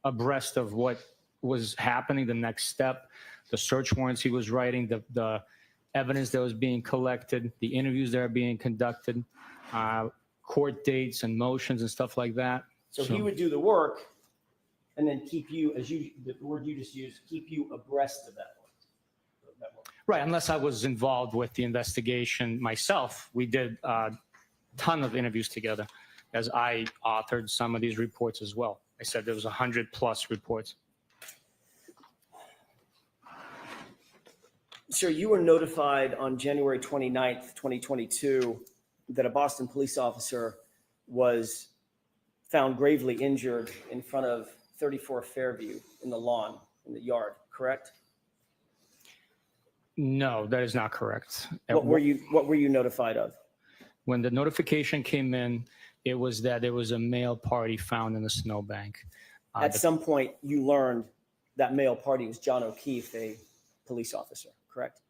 abreast of what was happening, the next step, the search warrants he was writing, the evidence that was being collected, the interviews that are being conducted, court dates and motions and stuff like that. So he would do the work and then keep you, the word you just used, keep you abreast of that work. Right, unless I was involved with the investigation myself. We did a ton of interviews together as I authored some of these reports as well. I said there was 100+ reports. Sir, you were notified on January 29th, 2022, that a Boston police officer was found gravely injured in front of 34 Fairview in the lawn, in the yard, correct? No, that is not correct. What were you notified of? When the notification came in, it was that there was a male party found in the snowbank. At some point, you learned that male party was John O'Keefe, a police officer, correct?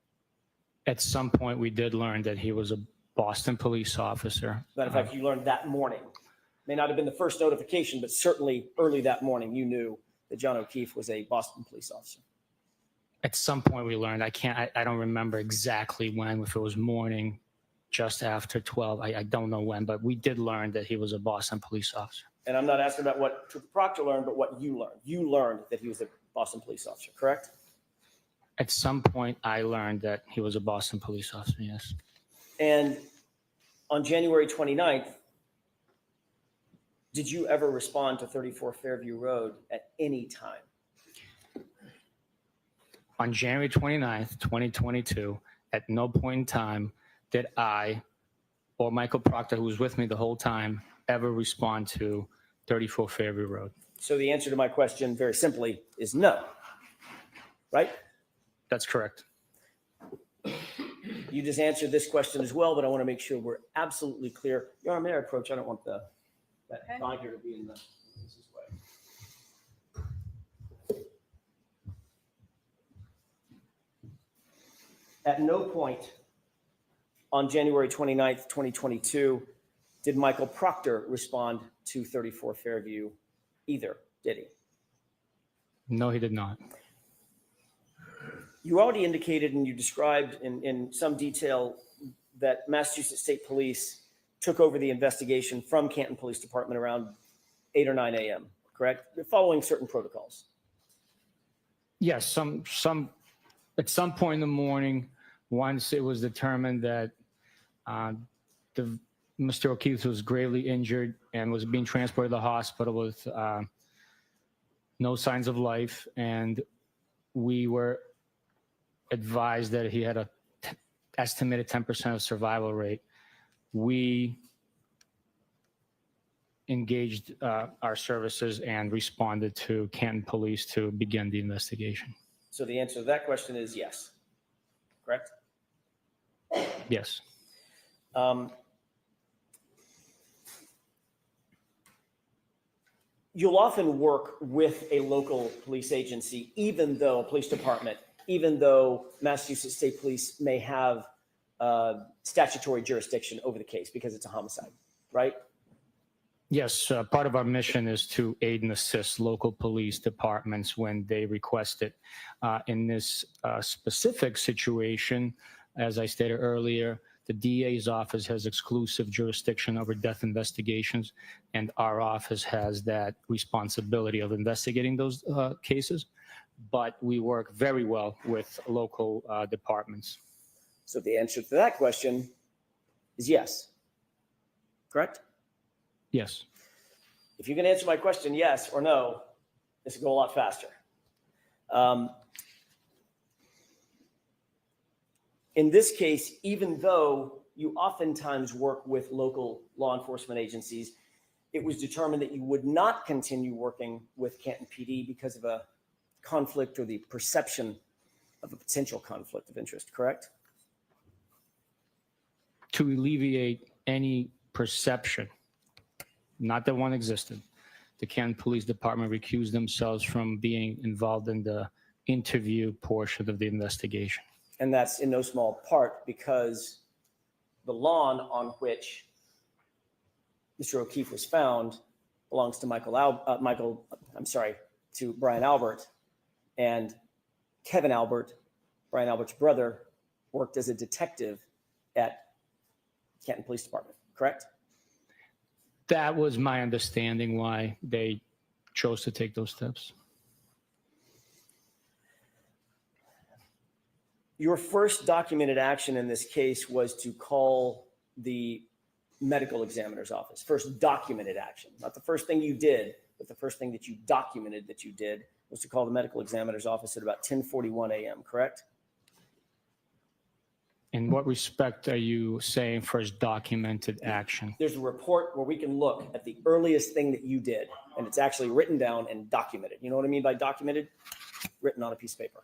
At some point, we did learn that he was a Boston police officer. Matter of fact, you learned that morning. May not have been the first notification, but certainly early that morning, you knew that John O'Keefe was a Boston police officer. At some point, we learned. I don't remember exactly when, if it was morning, just after 12. I don't know when, but we did learn that he was a Boston police officer. And I'm not asking about what Trooper Proctor learned, but what you learned. You learned that he was a Boston police officer, correct? At some point, I learned that he was a Boston police officer, yes. And on January 29th, did you ever respond to 34 Fairview Road at any time? On January 29th, 2022, at no point in time did I or Michael Proctor, who was with me the whole time, ever respond to 34 Fairview Road. So the answer to my question, very simply, is no, right? That's correct. You just answered this question as well, but I want to make sure we're absolutely clear. Your Honor, may I approach? I don't want that binder to be in the this way. At no point on January 29th, 2022, did Michael Proctor respond to 34 Fairview either, did he? No, he did not. You already indicated and you described in some detail that Massachusetts State Police took over the investigation from Canton Police Department around 8 or 9 a.m., correct? Following certain protocols. Yes, at some point in the morning, once it was determined that Mr. O'Keefe was gravely injured and was being transported to the hospital with no signs of life, and we were advised that he had a estimated 10% of survival rate, we engaged our services and responded to Canton Police to begin the investigation. So the answer to that question is yes, correct? Yes. You'll often work with a local police agency, even though police department, even though Massachusetts State Police may have statutory jurisdiction over the case because it's a homicide, right? Yes, part of our mission is to aid and assist local police departments when they request it. In this specific situation, as I stated earlier, the DA's office has exclusive jurisdiction over death investigations, and our office has that responsibility of investigating those cases. But we work very well with local departments. So the answer to that question is yes. Correct? Yes. If you can answer my question yes or no, this will go a lot faster. In this case, even though you oftentimes work with local law enforcement agencies, it was determined that you would not continue working with Canton PD because of a conflict or the perception of a potential conflict of interest, correct? To alleviate any perception, not that one existed, the Canton Police Department recused themselves from being involved in the interview portion of the investigation. And that's in no small part because the lawn on which Mr. O'Keefe was found belongs to to Brian Albert, and Kevin Albert, Brian Albert's brother, worked as a detective at Canton Police Department, correct? That was my understanding why they chose to take those steps. Your first documented action in this case was to call the medical examiner's office. First documented action, not the first thing you did, but the first thing that you documented that you did was to call the medical examiner's office at about 10:41 a.m., correct? In what respect are you saying first documented action? There's a report where we can look at the earliest thing that you did, and it's actually written down and documented. You know what I mean by documented? Written on a piece of paper.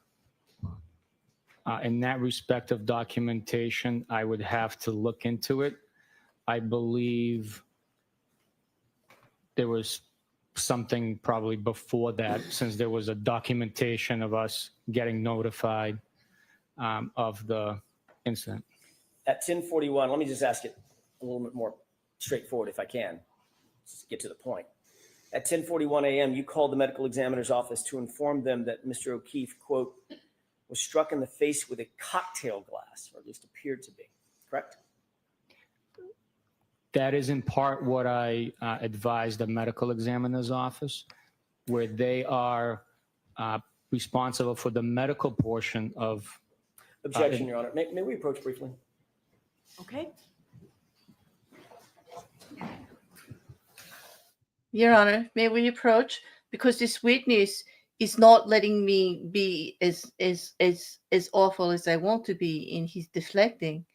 In that respect of documentation, I would have to look into it. I believe there was something probably before that, since there was a documentation of us getting notified of the incident. At 10:41, let me just ask it a little bit more straightforward if I can. Just get to the point. At 10:41 a.m., you called the medical examiner's office to inform them that Mr. O'Keefe, quote, was struck in the face with a cocktail glass, or at least appeared to be, correct? That is in part what I advised the medical examiner's office, where they are responsible for the medical portion of. Objection, Your Honor. May we approach briefly? Okay. Your Honor, may we approach? Because this witness is not letting me be as awful as I want to be, and he's deflecting,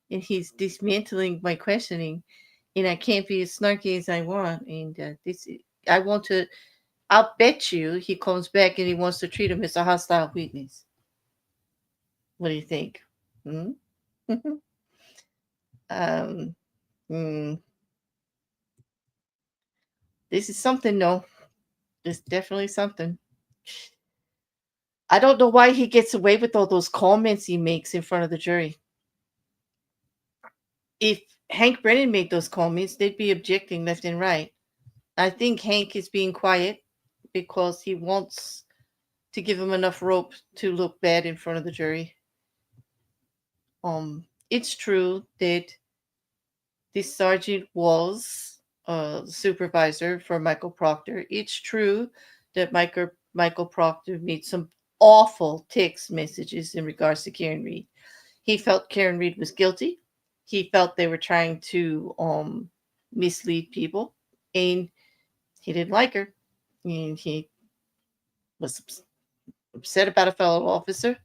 and he's dismantling my questioning, and I can't be as snarky as I want. And I'll bet you he comes back and he wants to treat him as a hostile witness. What do you think? This is something, though. It's definitely something. I don't know why he gets away with all those comments he makes in front of the jury. If Hank Brennan made those comments, they'd be objecting left and right. I think Hank is being quiet because he wants to give him enough rope to look bad in front of the jury. It's true that this sergeant was the supervisor for Michael Proctor. It's true that Michael Proctor made some awful text messages in regards to Karen Reed. He felt Karen Reed was guilty. He felt they were trying to mislead people, and he didn't like her. And he was upset about a fellow officer,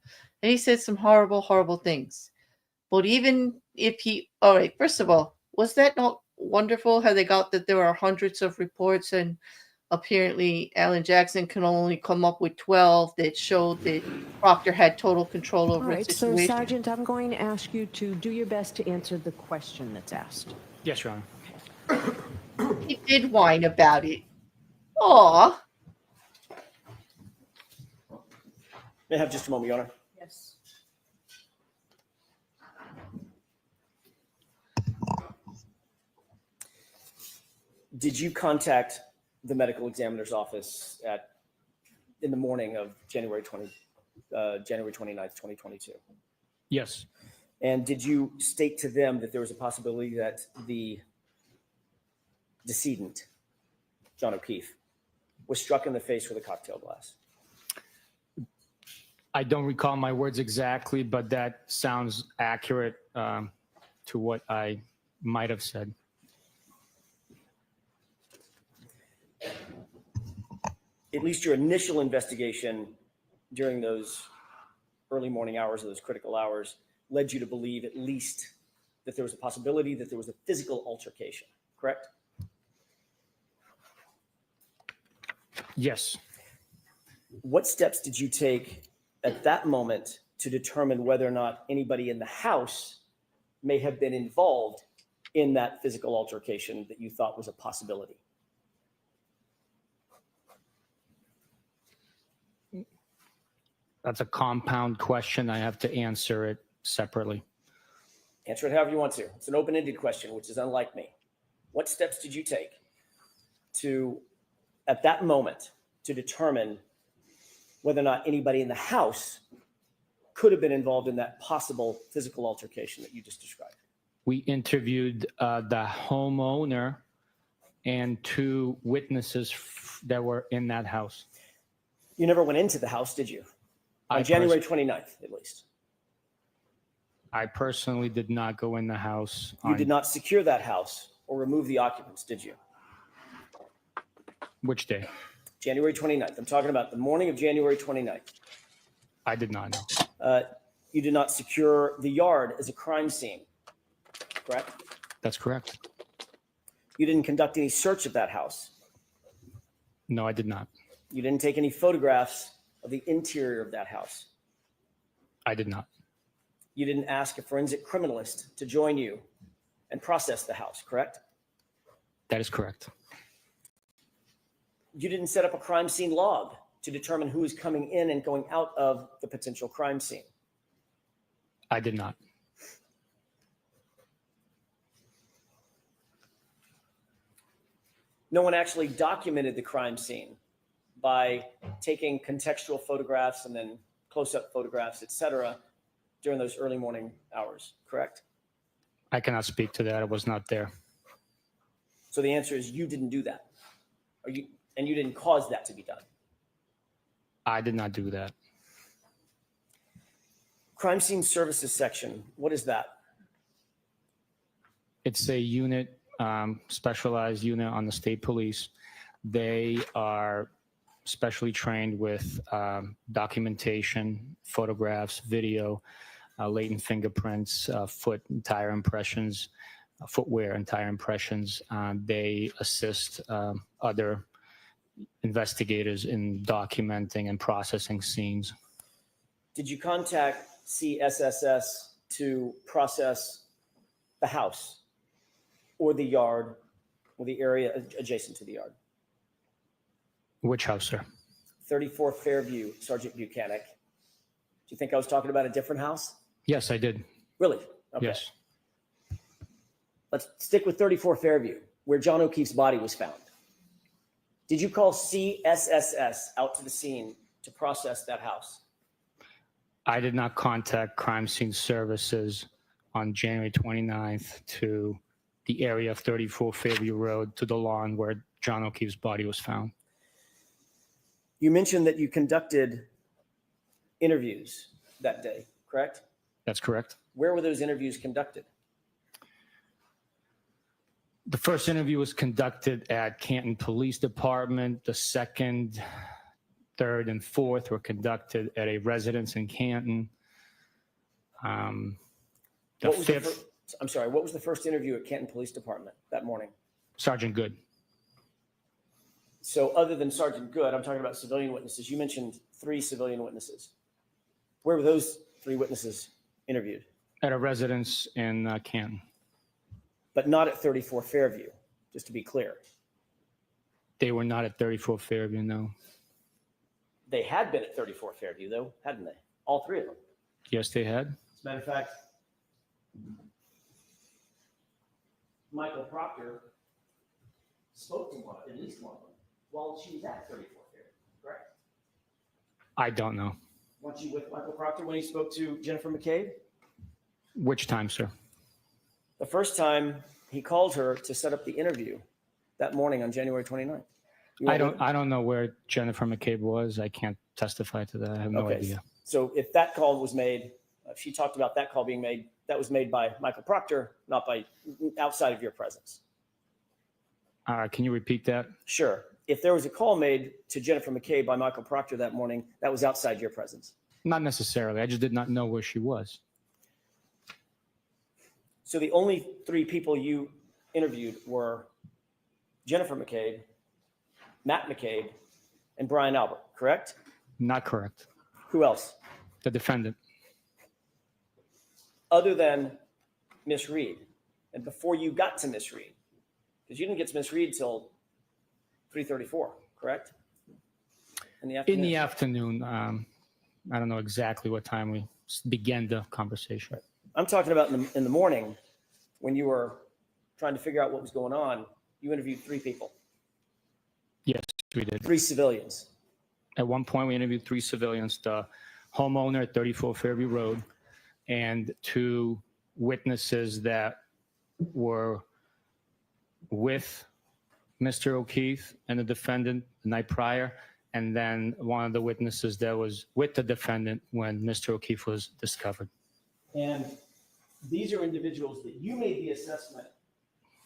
and he said some horrible, horrible things. But even if all right, first of all, was that not wonderful how they got that there are hundreds of reports, and apparently Alan Jackson can only come up with 12 that showed that Proctor had total control over All the right, so situation? Sergeant, I'm going to ask you to do your best to answer the question that's asked. Yes, Your Honor. He did whine about it. Aw. May I have just a moment, Your Honor? Yes. Did you contact the medical examiner's office in the morning of January 29th, 2022? Yes. And did you state to them that there was a possibility that the decedent, John O'Keefe, was struck in the face with a cocktail glass? I don't recall my words exactly, but that sounds accurate to what I might have said. At least your initial investigation during those early morning hours, or those critical hours, led you to believe at least that there was a possibility that there was a physical altercation, correct? Yes. What steps did you take at that moment to determine whether or not anybody in the house may have been involved in that physical altercation that you thought was a possibility? That's a compound question. I have to answer it separately. Answer it however you want to. It's an open-ended question, which is unlike me. What steps did you take to, at that moment, to determine whether or not anybody in the house could have been involved in that possible physical altercation that you just described? We interviewed the homeowner and 2 witnesses that were in that house. You never went into the house, did you? On I January 29th, at least. I personally did not go in the house. You did not secure that house or remove the occupants, did you? Which day? January 29th. I'm talking about the morning of January 29th. I did not know. You did not secure the yard as a crime scene, correct? That's correct. You didn't conduct any search of that house. No, I did not. You didn't take any photographs of the interior of that house. I did not. You didn't ask a forensic criminalist to join you and process the house, correct? That is correct. You didn't set up a crime scene log to determine who is coming in and going out of the potential crime scene. I did not. No one actually documented the crime scene by taking contextual photographs and then close-up photographs, etc., during those early morning hours, correct? I cannot speak to that. I was not there. So the answer is you didn't do that, and you didn't cause that to be done. I did not do that. Crime scene services section, what is that? It's a unit, specialized unit on the state police. They are specially trained with documentation, photographs, video, latent fingerprints, foot and tire impressions, footwear and tire impressions. They assist other investigators in documenting and processing scenes. Did you contact CSSS to process the house or the yard or the area adjacent to the yard? Which house, sir? 34 Fairview, Sergeant Bukhenik. Do you think I was talking about a different house? Yes, I did. Really? Okay. Yes. Let's stick with 34 Fairview, where John O'Keefe's body was found. Did you call CSSS out to the scene to process that house? I did not contact crime scene services on January 29th to the area of 34 Fairview Road to the lawn where John O'Keefe's body was found. You mentioned that you conducted interviews that day, correct? That's correct. Where were those interviews conducted? The first interview was conducted at Canton Police Department. The second, third, and fourth were conducted at a residence in Canton. I'm sorry, what was the first interview at Canton Police Department that morning? Sergeant Good. So other than Sergeant Good, I'm talking about civilian witnesses. You mentioned 3 civilian witnesses. Where were those 3 witnesses interviewed? At a residence in Canton. But not at 34 Fairview, just to be clear. They were not at 34 Fairview, no. They had been at 34 Fairview, though, hadn't they? All 3 of them. Yes, they had. As a matter of fact, Michael Proctor spoke to one, at least one of them, while she was at 34 Fairview, correct? I don't know. Weren't you with Michael Proctor when he spoke to Jennifer McCabe? Which time, sir? The first time he called her to set up the interview that morning on January 29th. You I weren't with him? don't know where Jennifer McCabe was. I can't testify to that. I have no Okay. idea. So if that call was made, if she talked about that call being made, that was made by Michael Proctor, not by outside of your presence. Can you repeat that? Sure. If there was a call made to Jennifer McCabe by Michael Proctor that morning, that was outside your presence. Not necessarily. I just did not know where she was. So the only three people you interviewed were Jennifer McCabe, Matt McCabe, and Brian Albert, correct? Not correct. Who else? The defendant. Other than Miss Reed, and before you got to Miss Reed, because you didn't get to Miss Reed till 3:34, correct? In the afternoon. In the afternoon. I don't know exactly what time we began the conversation. I'm talking about in the morning when you were trying to figure out what was going on. You interviewed three people, Yes, we did. three civilians. At one point, we interviewed three civilians, the homeowner at 34 Fairview Road, and two witnesses that were with Mr. O'Keefe and the defendant the night prior, and then one of the witnesses that was with the defendant when Mr. O'Keefe was discovered. And these are individuals that you made the assessment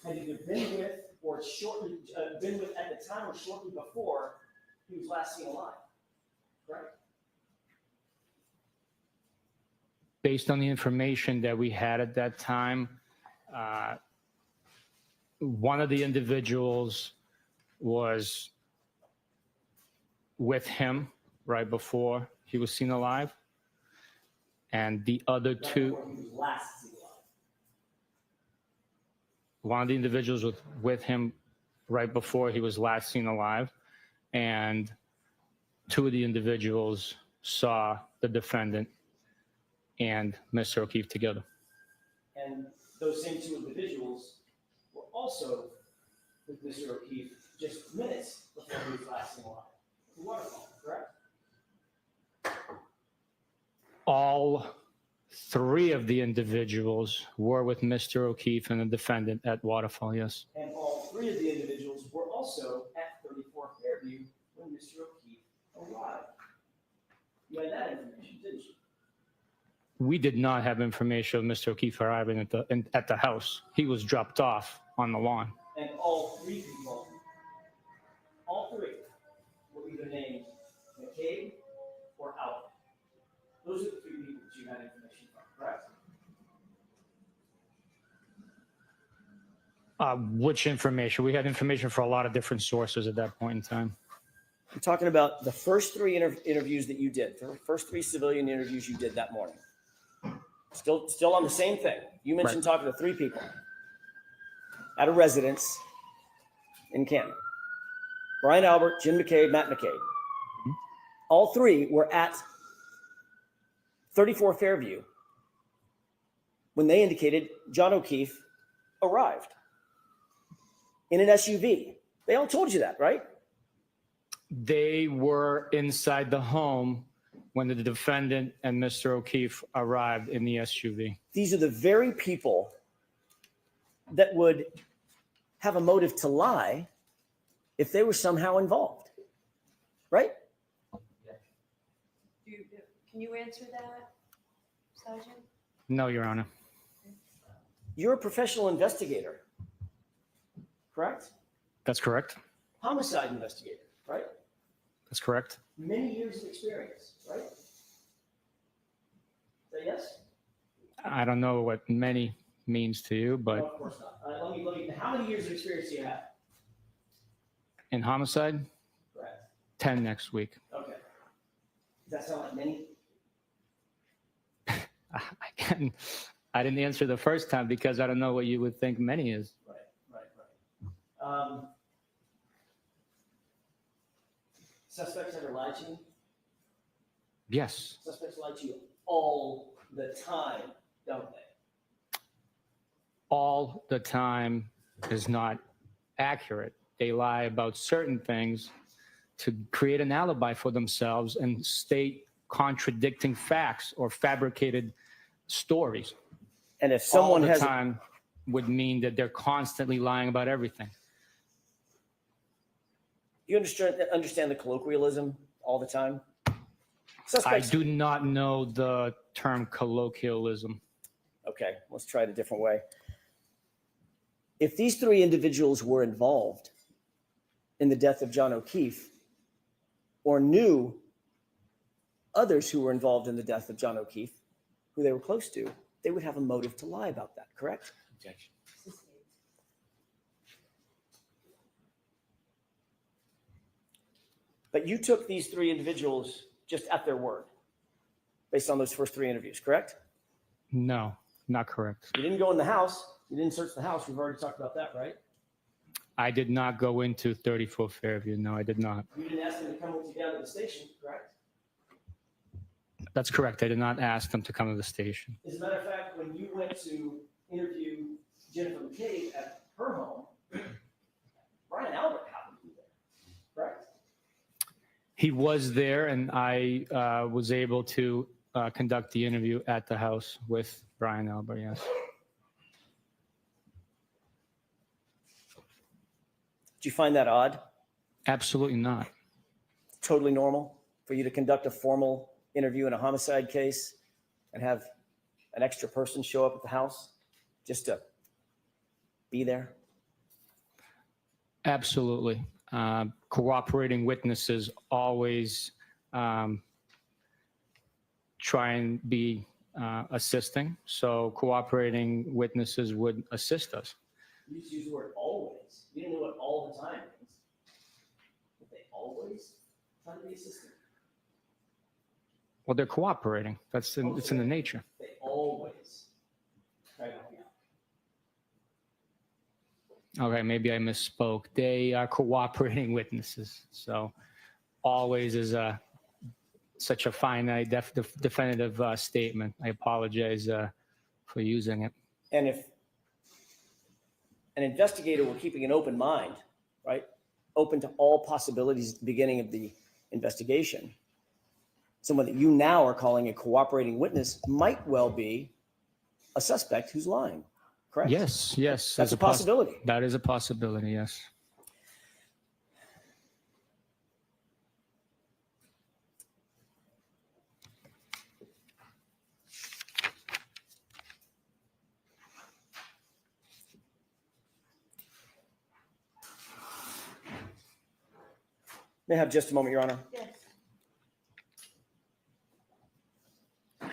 had either been with or shortly been with at the time or shortly before he was last seen alive, correct? Based on the information that we had at that time, one of the individuals was with him right before he was seen alive, and the other Right two, before he was last seen alive. one of the individuals was with him right before he was last seen alive, and two of the individuals saw the defendant and Mr. O'Keefe together. And those same two individuals were also with Mr. O'Keefe just minutes before he was last seen alive. The waterfall, correct? All three of the individuals were with Mr. O'Keefe and the defendant at Waterfall, yes. And all three of the individuals were also at 34 Fairview when Mr. O'Keefe arrived. You had that information, didn't you? We did not have information of Mr. O'Keefe arriving at the house. He was dropped off on the lawn. And all three people, all three, were either named McCabe or Albert. Those are the three people that you had information from, correct? Which information? We had information for a lot of different sources at that point in time. I'm talking about the first three interviews that you did, the first three civilian interviews you did that morning. Still on the same thing. You mentioned talking to three people at a residence in Canton. Brian Albert, Jim McCabe, Matt McCabe. All three were at 34 Fairview when they indicated John O'Keefe arrived in an SUV. They all told you that, right? They were inside the home when the defendant and Mr. O'Keefe arrived in the SUV. These are the very people that would have a motive to lie if they were somehow involved, right? Can you answer that, Sergeant? No, Your Honor. You're a professional investigator, correct? That's correct. Homicide investigator, right? That's correct. Many years of experience, right? Say yes? I don't know what many means to you, No, but of course not. Let me. How many years of experience do you have? in homicide, Correct. 10 next week. Okay. Does that sound like many? I didn't answer the first time because I don't know what you would think many is. Right. Suspects ever lied to you? Yes. Suspects lie to you all the time, don't they? All the time is not accurate. they lie about certain things to create an alibi for themselves and state contradicting facts or fabricated stories. And if someone All the has, time would mean that they're constantly lying about everything. you understand the colloquialism all the time? I Suspects. do not know the term colloquialism. Okay, let's try it a different way. If these three individuals were involved in the death of John O'Keefe or knew others who were involved in the death of John O'Keefe, who they were close to, they would have a motive to lie about that, correct? Objection. But you took these three individuals just at their word based on those first three interviews, correct? No, not correct. You didn't go in the house. You didn't search the house. We've already talked about that, right? I did not go into 34 Fairview. No, I did not. You didn't ask them to come with you down to the station, correct? That's correct. I did not ask them to come to the station. As a matter of fact, when you went to interview Jennifer McCabe at her home, Brian Albert happened to be there, correct? He was there, and I was able to conduct the interview at the house with Brian Albert, yes. Did you find that odd? Absolutely not. Totally normal for you to conduct a formal interview in a homicide case and have an extra person show up at the house just to be there? Absolutely. Cooperating witnesses always try and be assisting. So cooperating witnesses would assist us. You just use the word always. You didn't know what all the time means. But they always try to be assistant. Well, they're cooperating. It's in the nature. They always try to help you out. Okay, maybe I misspoke. They are cooperating witnesses. So always is such a finite, definitive statement. I apologize for using it. And if an investigator were keeping an open mind, right, open to all possibilities at the beginning of the investigation, someone that you now are calling a cooperating witness might well be a suspect who's lying, correct? Yes. That's a possibility. That is a possibility, yes. May I have just a moment, Your Honor? Yes. I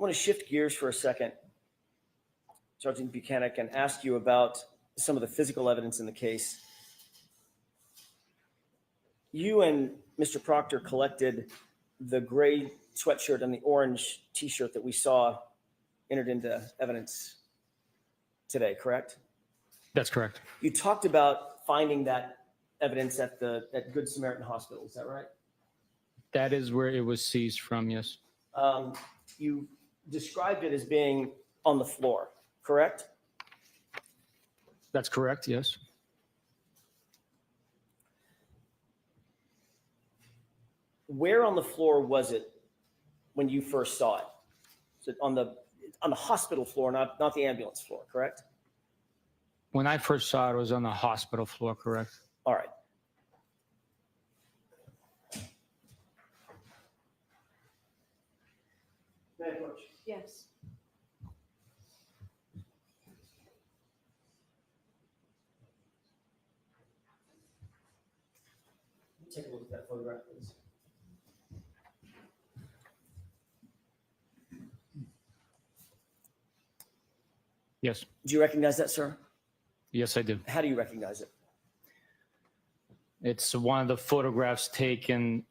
want to shift gears for a second, Sergeant Bukhenik, and ask you about some of the physical evidence in the case. You and Mr. Proctor collected the gray sweatshirt and the orange T-shirt that we saw entered into evidence today, correct? That's correct. You talked about finding that evidence at Good Samaritan Hospital, is that right? That is where it was seized from, yes. You described it as being on the floor, correct? That's correct, yes. Where on the floor was it when you first saw it? Is it on the hospital floor, not the ambulance floor, correct? When I first saw it was on the hospital floor, correct? All right. May I approach? Yes. Take a look at that photograph, please. Yes. Do you recognize that, sir? Yes, I do. How do you recognize it? It's one of the photographs taken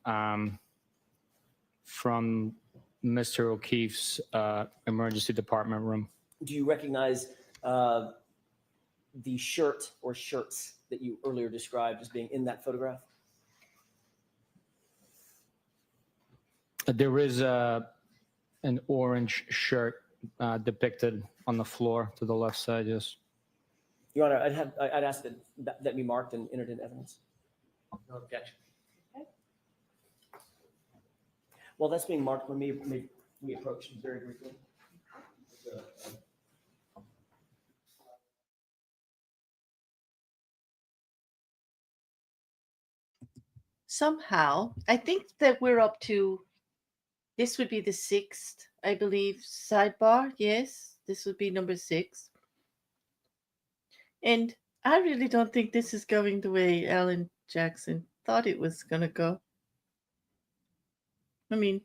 from Mr. O'Keefe's emergency department room. Do you recognize the shirt or shirts that you earlier described as being in that photograph? There is an orange shirt depicted on the floor to the left side, yes. Your Honor, I'd ask that be marked and entered into evidence. No objection. While that's being marked, we approach very briefly. Somehow, I think that we're up to, this would be the 6th, I believe, sidebar. Yes, this would be number 6. And I really don't think this is going the way Alan Jackson thought it was going to go. I mean,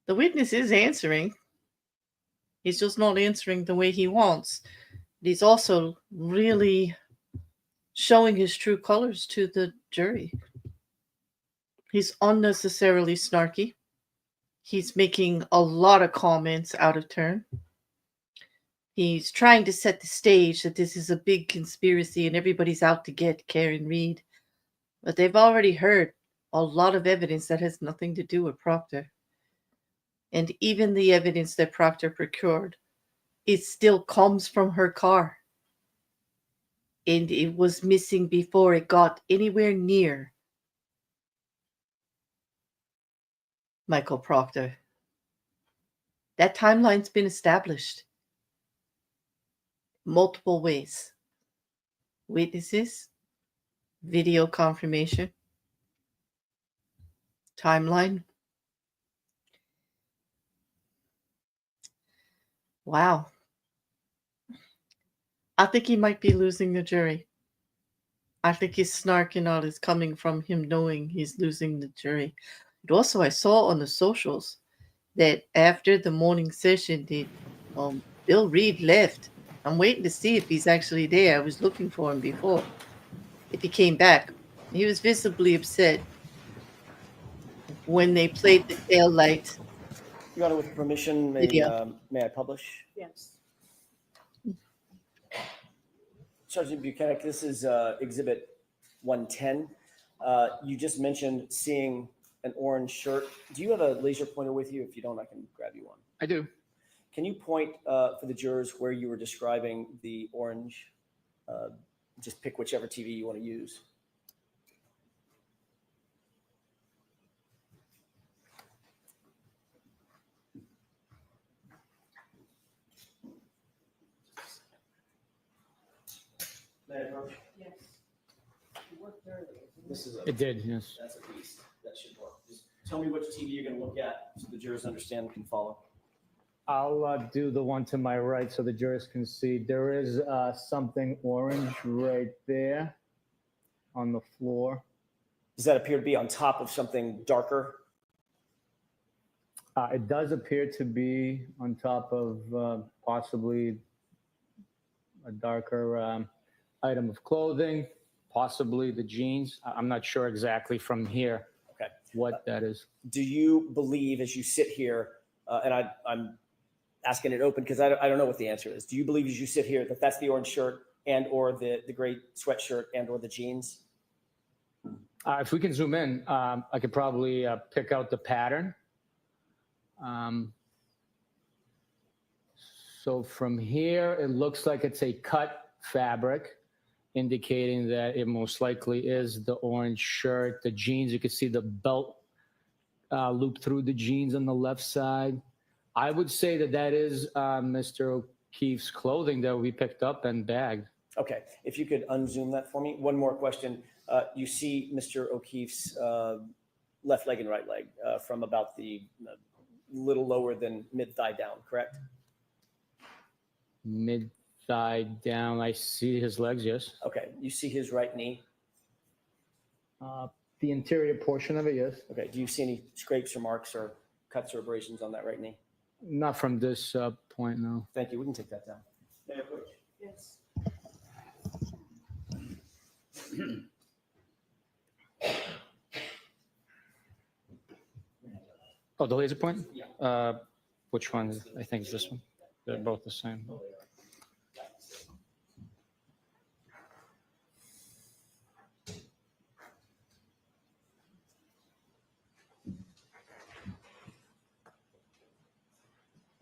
the witness is answering. He's just not answering the way he wants. He's also really showing his true colors to the jury. He's unnecessarily snarky. He's making a lot of comments out of turn. He's trying to set the stage that this is a big conspiracy and everybody's out to get Karen Reed. But they've already heard a lot of evidence that has nothing to do with Proctor. And even the evidence that Proctor procured, it still comes from her car. And it was missing before it got anywhere near Michael Proctor. That timeline's been established multiple ways. Witnesses, video confirmation, timeline. Wow. I think he might be losing the jury. I think his snark and all is coming from him knowing he's losing the jury. But also, I saw on the socials that after the morning session, Bill Reed left. I'm waiting to see if he's actually there. I was looking for him before. If he came back, he was visibly upset when they played the tail light. Your Honor, with permission, Video. may I publish? Yes. Sergeant Bukhenik, this is Exhibit 110. You just mentioned seeing an orange shirt. Do you have a laser pointer with you? If you don't, I can grab you one. I do. Can you point for the jurors where you were describing the orange? Just pick whichever TV you want to use. May I approach? Yes. You worked earlier. This is It did, yes. that's a piece. That should work. Just tell me which TV you're going to look at so the jurors understand and can follow. I'll do the one to my right so the jurors can see. There is something orange right there on the floor. Does that appear to be on top of something darker? It does appear to be on top of possibly a darker item of clothing, possibly the jeans. I'm not sure exactly from here Okay. what that is. Do you believe as you sit here, and I'm asking it open because I don't know what the answer is. Do you believe as you sit here that that's the orange shirt and or the gray sweatshirt and or the jeans? If we can zoom in, I could probably pick out the pattern. So from here, it looks like it's a cut fabric, indicating that it most likely is the orange shirt. The jeans, you can see the belt loop through the jeans on the left side. I would say that that is Mr. O'Keefe's clothing that we picked up and bagged. Okay, if you could unzoom that for me. One more question. You see Mr. O'Keefe's left leg and right leg from about the little lower than mid-thigh down, correct? Mid-thigh down, I see his legs, yes. Okay, you see his right knee? The interior portion of it, yes. Okay, do you see any scrapes or marks or cuts or abrasions on that right knee? Not from this point, no. Thank you, we can take that down. May I approach? Yes. Oh, the laser point? Yeah. Which one? I think it's this one. They're both the same.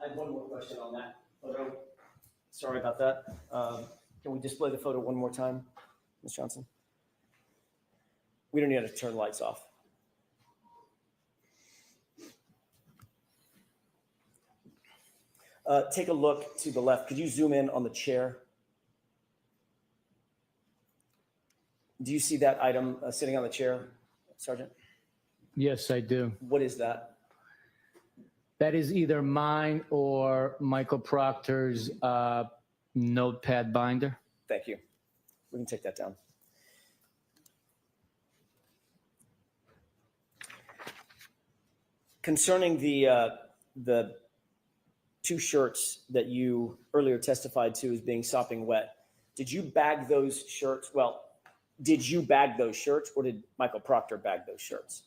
I have one more question on that photo. Sorry about that. Can we display the photo one more time, Ms. Johnson? We don't need to turn the lights off. Take a look to the left. Could you zoom in on the chair? Do you see that item sitting on the chair, Sergeant? Yes, I do. What is that? That is either mine or Michael Proctor's notepad binder. Thank you. We can take that down. Concerning the two shirts that you earlier testified to as being sopping wet, did you bag those shirts? Well, did you bag those shirts, or did Michael Proctor bag those shirts?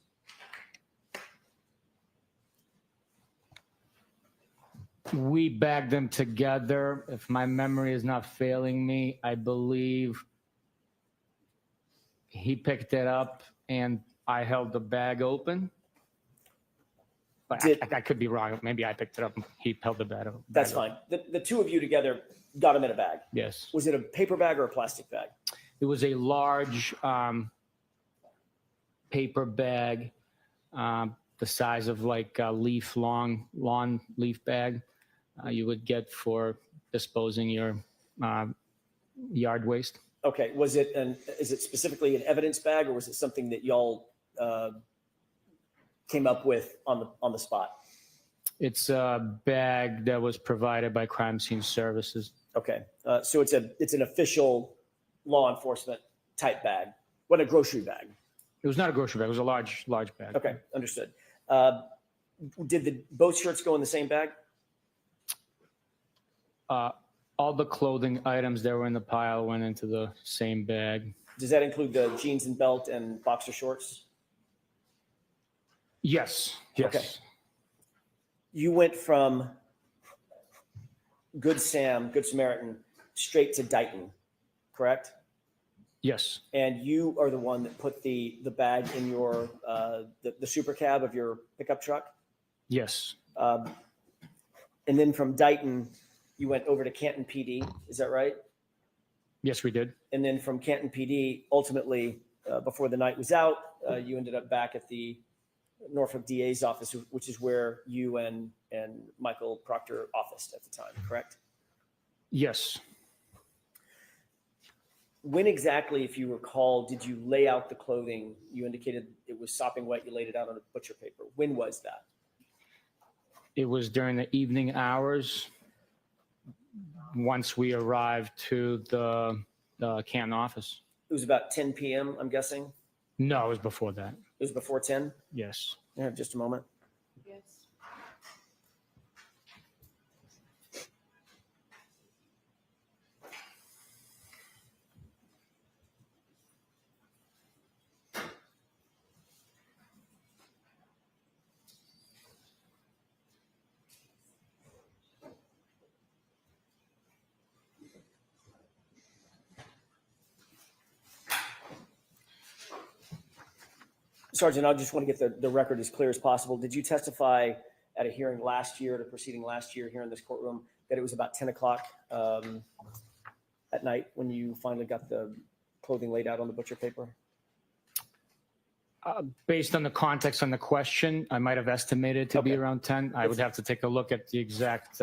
We bagged them together. If my memory is not failing me, I believe he picked it up and I held the bag open. But I could be wrong. Maybe I picked it up and he held the bag open. That's fine. The two of you together got them in a bag. Yes. Was it a paper bag or a plastic bag? It was a large paper bag, the size of like a lawn leaf bag you would get for disposing your yard waste. Okay. Is it specifically an evidence bag, or was it something that y'all came up with on the spot? It's a bag that was provided by Crime Scene Services. Okay. So it's an official law enforcement type bag. What, a grocery bag? It was not a grocery bag. It was a large bag. Okay, understood. Did both shirts go in the same bag? All the clothing items that were in the pile went into the same bag. Does that include the jeans and belt and boxer shorts? Yes. Okay. You went from Good Samaritan, straight to Dighton, correct? Yes. And you are the one that put the bag in your the super cab of your pickup truck? Yes. And then from Dighton, you went over to Canton PD. Is that right? Yes, we did. And then from Canton PD, ultimately, before the night was out, you ended up back at the Norfolk DA's office, which is where you and Michael Proctor officed at the time, correct? Yes. When exactly, if you recall, did you lay out the clothing? You indicated it was sopping wet. You laid it out on a butcher paper. When was that? It was during the evening hours once we arrived to the Canton office. It was about 10 p.m., I'm guessing? No, it was before that. It was before 10? Yes. Yeah, just a moment. Yes. Sergeant, I just want to get the record as clear as possible. Did you testify at a hearing last year, at a proceeding last year here in this courtroom, that it was about 10 o'clock at night when you finally got the clothing laid out on the butcher paper? Based on the context on the question, I might have estimated to be Okay. around 10. I would have to take a look at the exact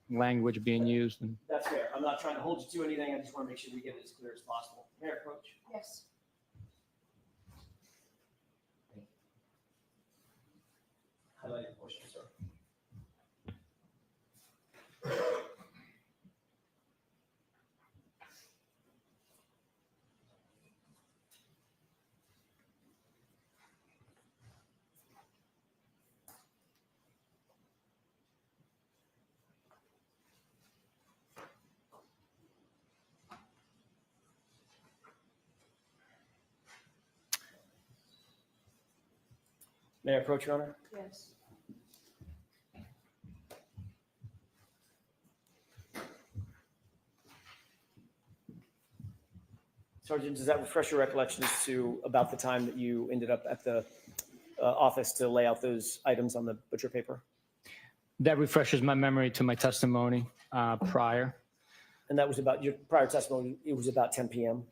language being used. And That's fair. I'm not trying to hold you to anything. I just want to make sure we get it as clear as possible. Mayor, approach. Yes. Highlighted portion, sir. May I approach, Your Honor? Yes. Sergeant, does that refresh your recollection as to about the time that you ended up at the office to lay out those items on the butcher paper? That refreshes my memory to my testimony prior. And that was about your prior testimony. It was about 10 p.m.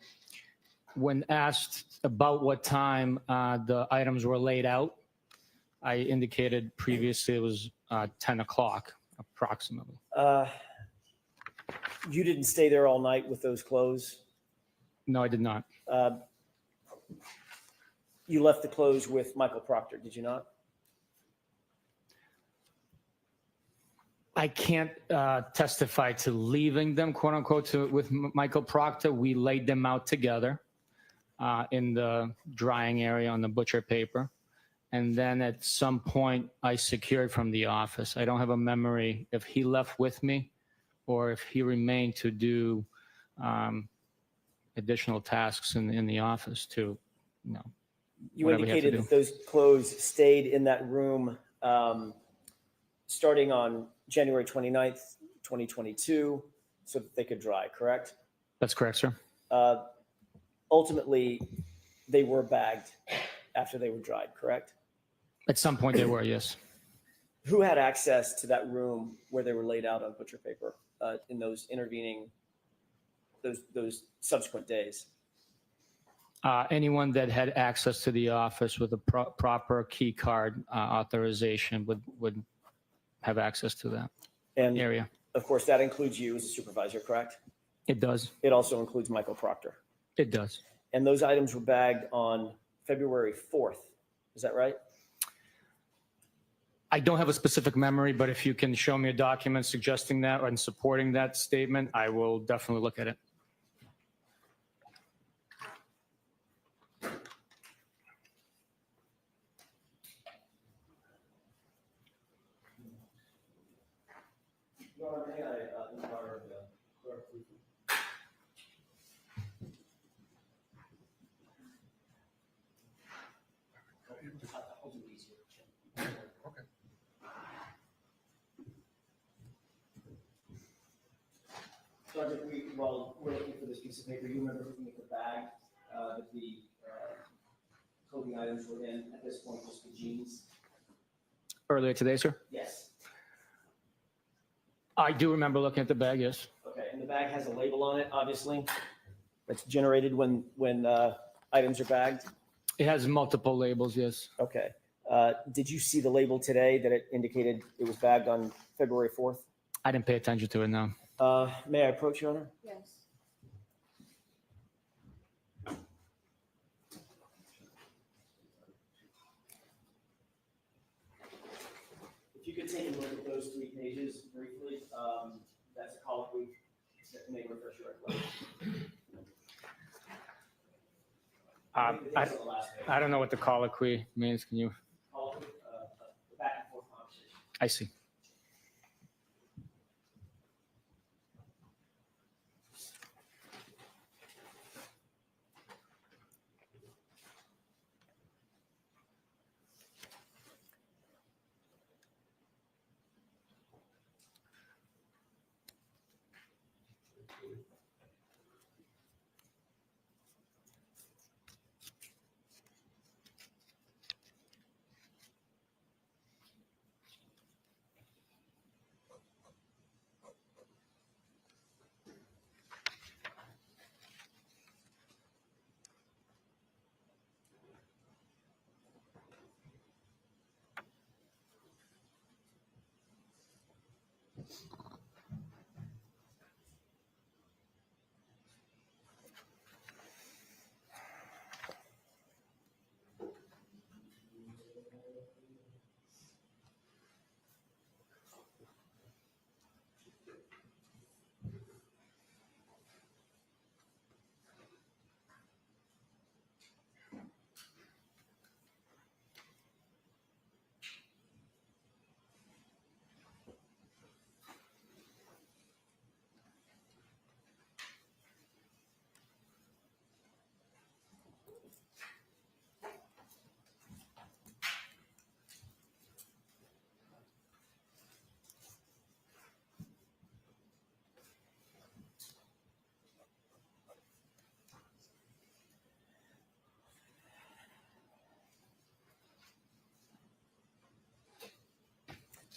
When asked about what time the items were laid out, I indicated previously it was 10 o'clock approximately. You didn't stay there all night with those clothes. No, I did not. You left the clothes with Michael Proctor, did you not? I can't testify to leaving them, quote unquote, with Michael Proctor. We laid them out together in the drying area on the butcher paper. And then at some point I secured from the office. I don't have a memory if he left with me or if he remained to do additional tasks in the office to, you know. You whatever he had to indicated do. that those clothes stayed in that room starting on January 29th, 2022, so that they could dry, correct? That's correct, sir. Ultimately, they were bagged after they were dried, correct? At some point they were, yes. Who had access to that room where they were laid out on butcher paper in those intervening, those subsequent days? Anyone that had access to the office with a proper key card authorization would have access to that And area. of course, that includes you as a supervisor, correct? It does. It also includes Michael Proctor. It does. And those items were bagged on February 4th. Is that right? I don't have a specific memory, but if you can show me a document suggesting that and supporting that statement, I will definitely look at it. Sergeant, while we're looking for this piece of paper, you remember looking at the bag that the clothing items were in at this point, just the jeans? Earlier today, sir? Yes. I do remember looking at the bag, yes. Okay, and the bag has a label on it, obviously, that's generated when items are bagged? It has multiple labels, yes. Okay. Did you see the label today that it indicated it was bagged on February 4th? I didn't pay attention to it, no. May I approach, Your Honor? Yes. If you could take a look at those 3 pages briefly, that's a colloquy that may refresh your recollection. I don't know what the colloquy means. Can you? Colloquy, the back and forth conversation. I see.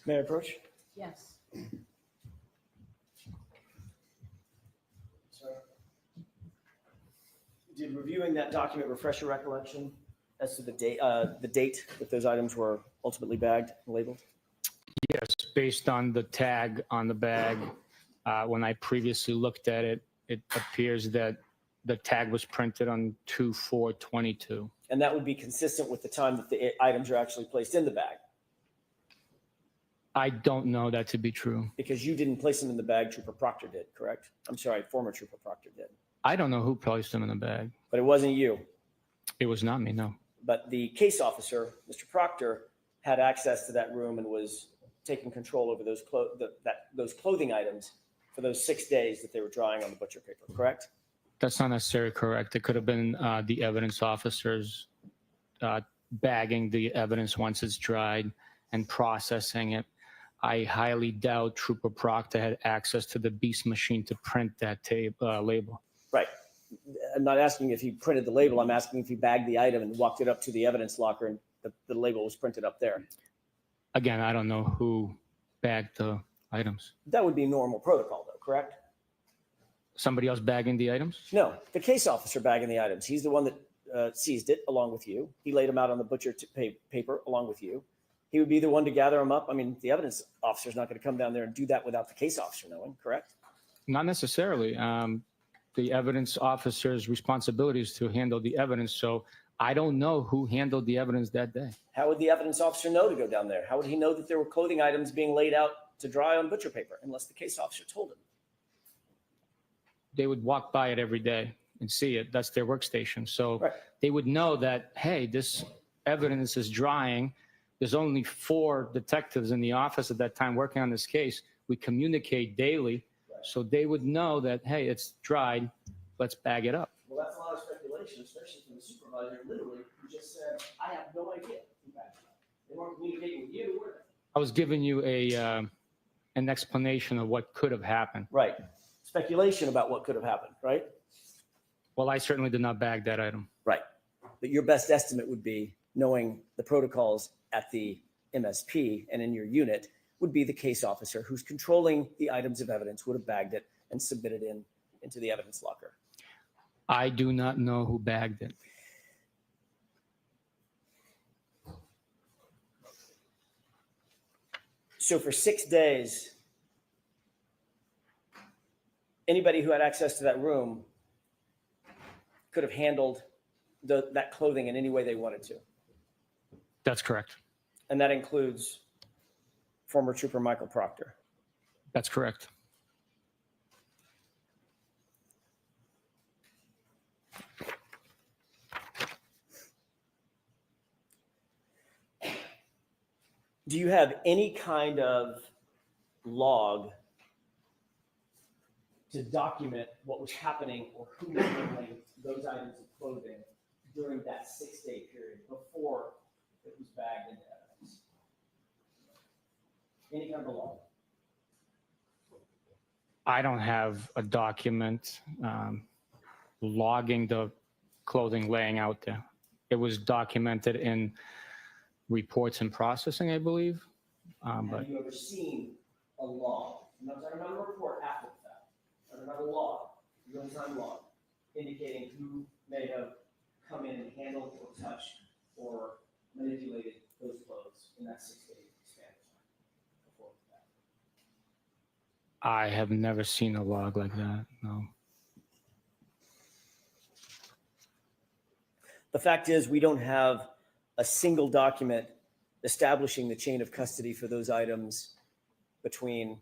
May I approach? Yes. Sir? Did reviewing that document refresh your recollection as to the date that those items were ultimately bagged and labeled? Yes, based on the tag on the bag, when I previously looked at it, it appears that the tag was printed on 2/4/22. And that would be consistent with the time that the items are actually placed in the bag, I don't know that to be true. because you didn't place them in the bag, Trooper Proctor did, correct? I'm sorry, former Trooper Proctor did. I don't know who placed them in the bag. But it wasn't you. It was not me, no. But the case officer, Mr. Proctor, had access to that room and was taking control over those clothing items for those 6 days that they were drying on the butcher paper, correct? That's not necessarily correct. It could have been the evidence officers bagging the evidence once it's dried and processing it. I highly doubt Trooper Proctor had access to the beast machine to print that label. Right. I'm not asking if he printed the label. I'm asking if he bagged the item and walked it up to the evidence locker and the label was printed up there. Again, I don't know who bagged the items. That would be normal protocol, though, correct? Somebody else bagging the items? No, the case officer bagging the items. He's the one that seized it along with you. He laid them out on the butcher paper along with you. He would be the one to gather them up. I mean, the evidence officer's not going to come down there and do that without the case officer knowing, correct? Not necessarily. The evidence officer's responsibility is to handle the evidence. So I don't know who handled the evidence that day. How would the evidence officer know to go down there? How would he know that there were clothing items being laid out to dry on butcher paper unless the case officer told him? They would walk by it every day and see it. That's their workstation. So Right. they would know that, hey, this evidence is drying. There's only 4 detectives in the office at that time working on this case. We communicate daily. So they would know that, hey, it's dried. Let's bag it up. Well, that's a lot of speculation, especially from the supervisor, literally, who just said, I have no idea who bagged it up. They weren't communicating with you, were they? I was giving you an explanation of what could have happened. Right. Speculation about what could have happened, right? Well, I certainly did not bag that item. Right. But your best estimate would be, knowing the protocols at the MSP and in your unit, would be the case officer who's controlling the items of evidence would have bagged it and submitted into the evidence locker. I do not know who bagged it. So for 6 days, anybody who had access to that room could have handled that clothing in any way they wanted to. That's correct. And that includes former Trooper Michael Proctor. That's correct. Do you have any kind of log to document what was happening or who was handling those items of clothing during that 6-day period before it was bagged into evidence? Any kind of a log? I don't have a document logging the clothing laying out there. It was documented in reports and processing, I believe. But Have you ever seen a log? I'm not talking about a report after the fact. I'm talking about a log, real-time log, indicating who may have come in and handled or touched or manipulated those clothes in that 6-day span of time before that. I have never seen a log like that, no. The fact is, we don't have a single document establishing the chain of custody for those items between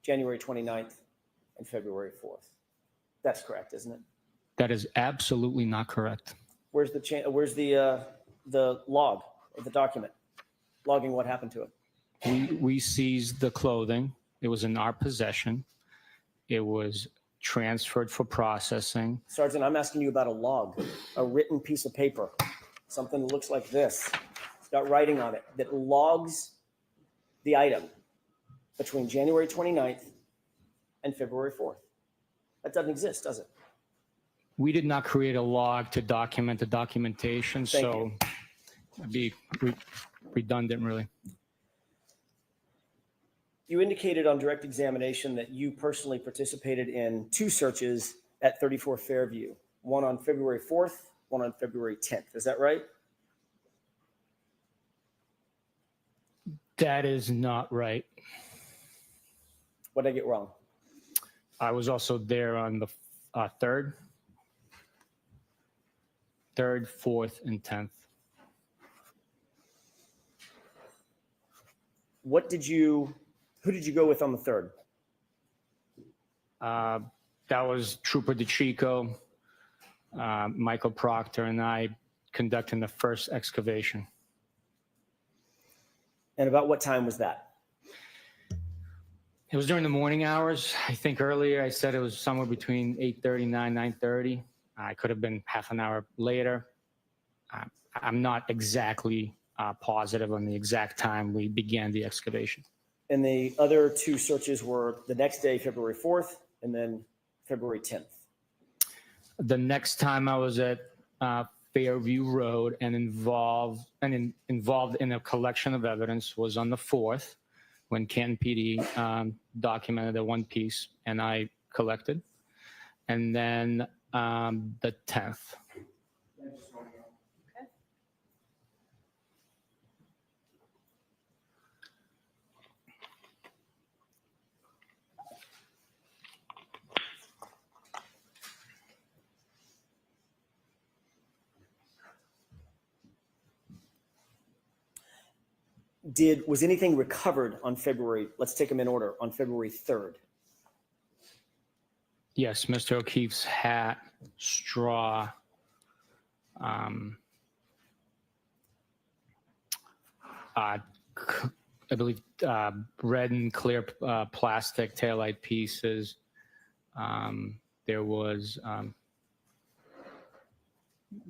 January 29th and February 4th. That's correct, isn't it? That is absolutely not correct. Where's the chain? Where's the log or the document logging what happened to it? We seized the clothing. It was in our possession. It was transferred for processing. Sergeant, I'm asking you about a log, a written piece of paper, something that looks like this. It's got writing on it that logs the item between January 29th and February 4th. That doesn't exist, does it? We did not create a log to document the documentation, Thank so it'd be redundant, really. You indicated on direct examination that you personally participated in 2 searches at 34 Fairview, one on February 4th, one on February 10th. Is that right? That is not right. What did I get wrong? I was also there on the 3rd, 4th, and 10th. Who did you go with on the 3rd? That was Trooper DeChico, Michael Proctor, and I conducting the first excavation. And about what time was that? It was during the morning hours. I think earlier I said it was somewhere between 8:39, 9:30. I could have been half an hour later. I'm not exactly positive on the exact time we began the excavation. And the other 2 searches were the next day, February 4th, and then February 10th. The next time I was at Fairview Road and involved in a collection of evidence was on the 4th, when Canton PD documented the one piece and I collected, and then the 10th. Was anything recovered on February, let's take them in order, on February 3rd? Yes, Mr. O'Keefe's hat, straw, I believe red and clear plastic taillight pieces. There was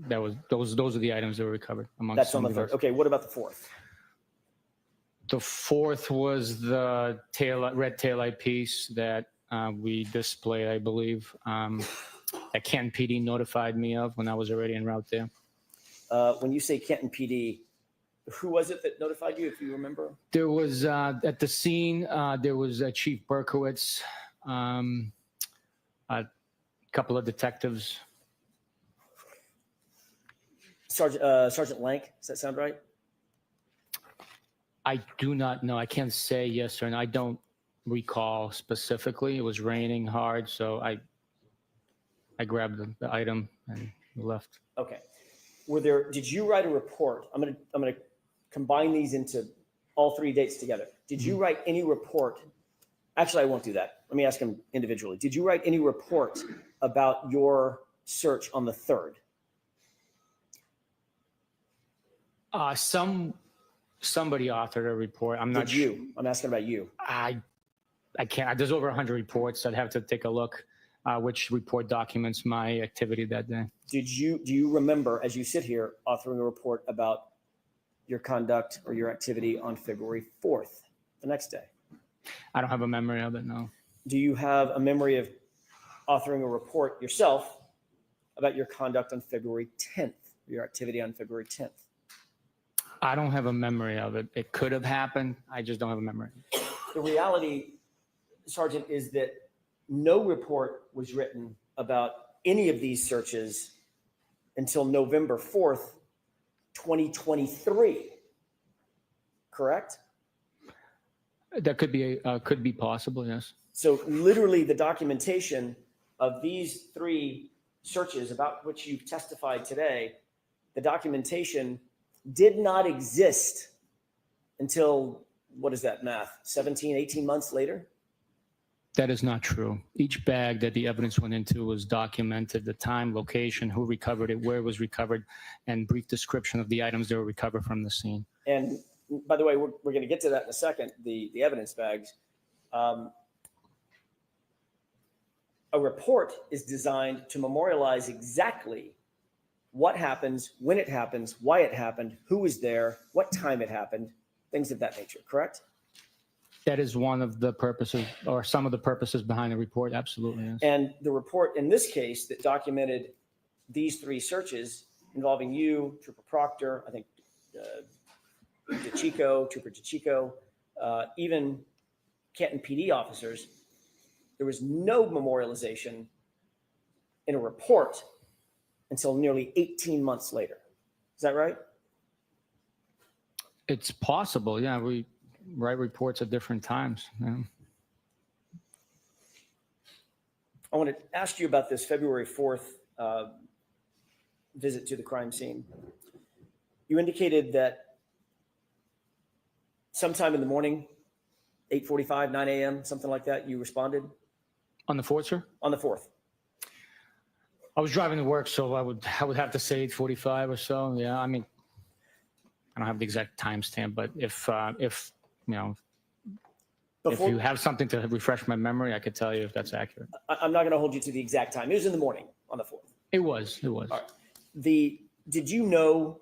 those are the items that were recovered amongst. That's on the 3rd. Okay, what about the 4th? The 4th was the red taillight piece that we displayed, I believe, that Canton PD notified me of when I was already en route there. When you say Canton PD, who was it that notified you, if you remember? There was, at the scene, there was Chief Berkowitz, a couple of detectives. Sergeant Lank, does that sound right? I do not know. I can't say yes or no. I don't recall specifically. It was raining hard, so I grabbed the item and left. Okay. Did you write a report? I'm gonna combine these into all 3 dates together. Did you write any report? Actually, I won't do that. Let me ask them individually. Did you write any report about your search on the 3rd? Somebody authored a report. I'm not Did you? I'm asking about you. I can't. There's over 100 reports. I'd have to take a look which report documents my activity that day. Do you remember, as you sit here, authoring a report about your conduct or your activity on February 4th, the next day? I don't have a memory of it, no. Do you have a memory of authoring a report yourself about your conduct on February 10th, your activity on February 10th? I don't have a memory of it. It could have happened. I just don't have a memory. The reality, Sergeant, is that no report was written about any of these searches until November 4th, 2023. Correct? That could be possible, yes. So literally the documentation of these 3 searches about which you've testified today, the documentation did not exist until, what is that math, 17, 18 months later? That is not true. Each bag that the evidence went into was documented, the time, location, who recovered it, where it was recovered, and brief description of the items that were recovered from the scene. And by the way, we're going to get to that in a second, the evidence bags. A report is designed to memorialize exactly what happens, when it happens, why it happened, who was there, what time it happened, things of that nature, correct? That is one of the purposes, or some of the purposes behind the report, absolutely, yes. And the report in this case that documented these 3 searches involving you, Trooper Proctor, I think Trooper DeChico, even Canton PD officers, there was no memorialization in a report until nearly 18 months later. Is that right? It's possible. Yeah, we write reports at different times. Yeah. I want to ask you about this February 4th visit to the crime scene. You indicated that sometime in the morning, 8:45, 9 a.m., something like that, you responded? On the 4th, sir? On the 4th. I was driving to work, so I would have to say 8:45 or so. Yeah, I mean, I don't have the exact timestamp, but if you know, if you have something to refresh my memory, I could tell you if that's accurate. I'm not going to hold you to the exact time. It was in the morning on the 4th. It was. All right. Did you know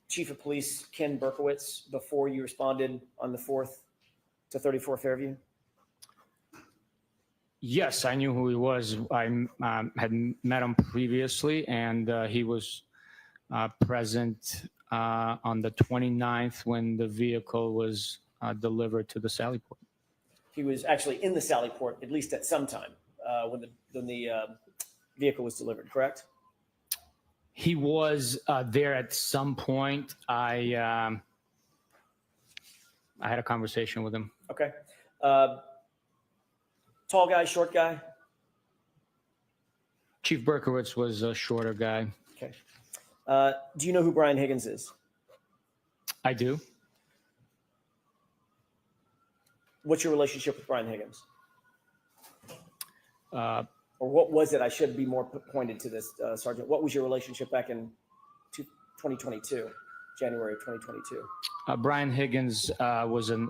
Chief of Police Ken Berkowitz before you responded on the 4th to 34 Fairview? Yes, I knew who he was. I had met him previously, and he was present on the 29th when the vehicle was delivered to the Sallyport. He was actually in the Sallyport, at least at some time, when the vehicle was delivered, correct? He was there at some point. I had a conversation with him. Okay. Tall guy, short guy? Chief Berkowitz was a shorter guy. Okay. Do you know who Brian Higgins is? I do. What's your relationship with Brian Higgins? Uh, Or what was it? I should be more pointed to this, Sergeant. What was your relationship back in 2022, January of 2022? Brian Higgins was a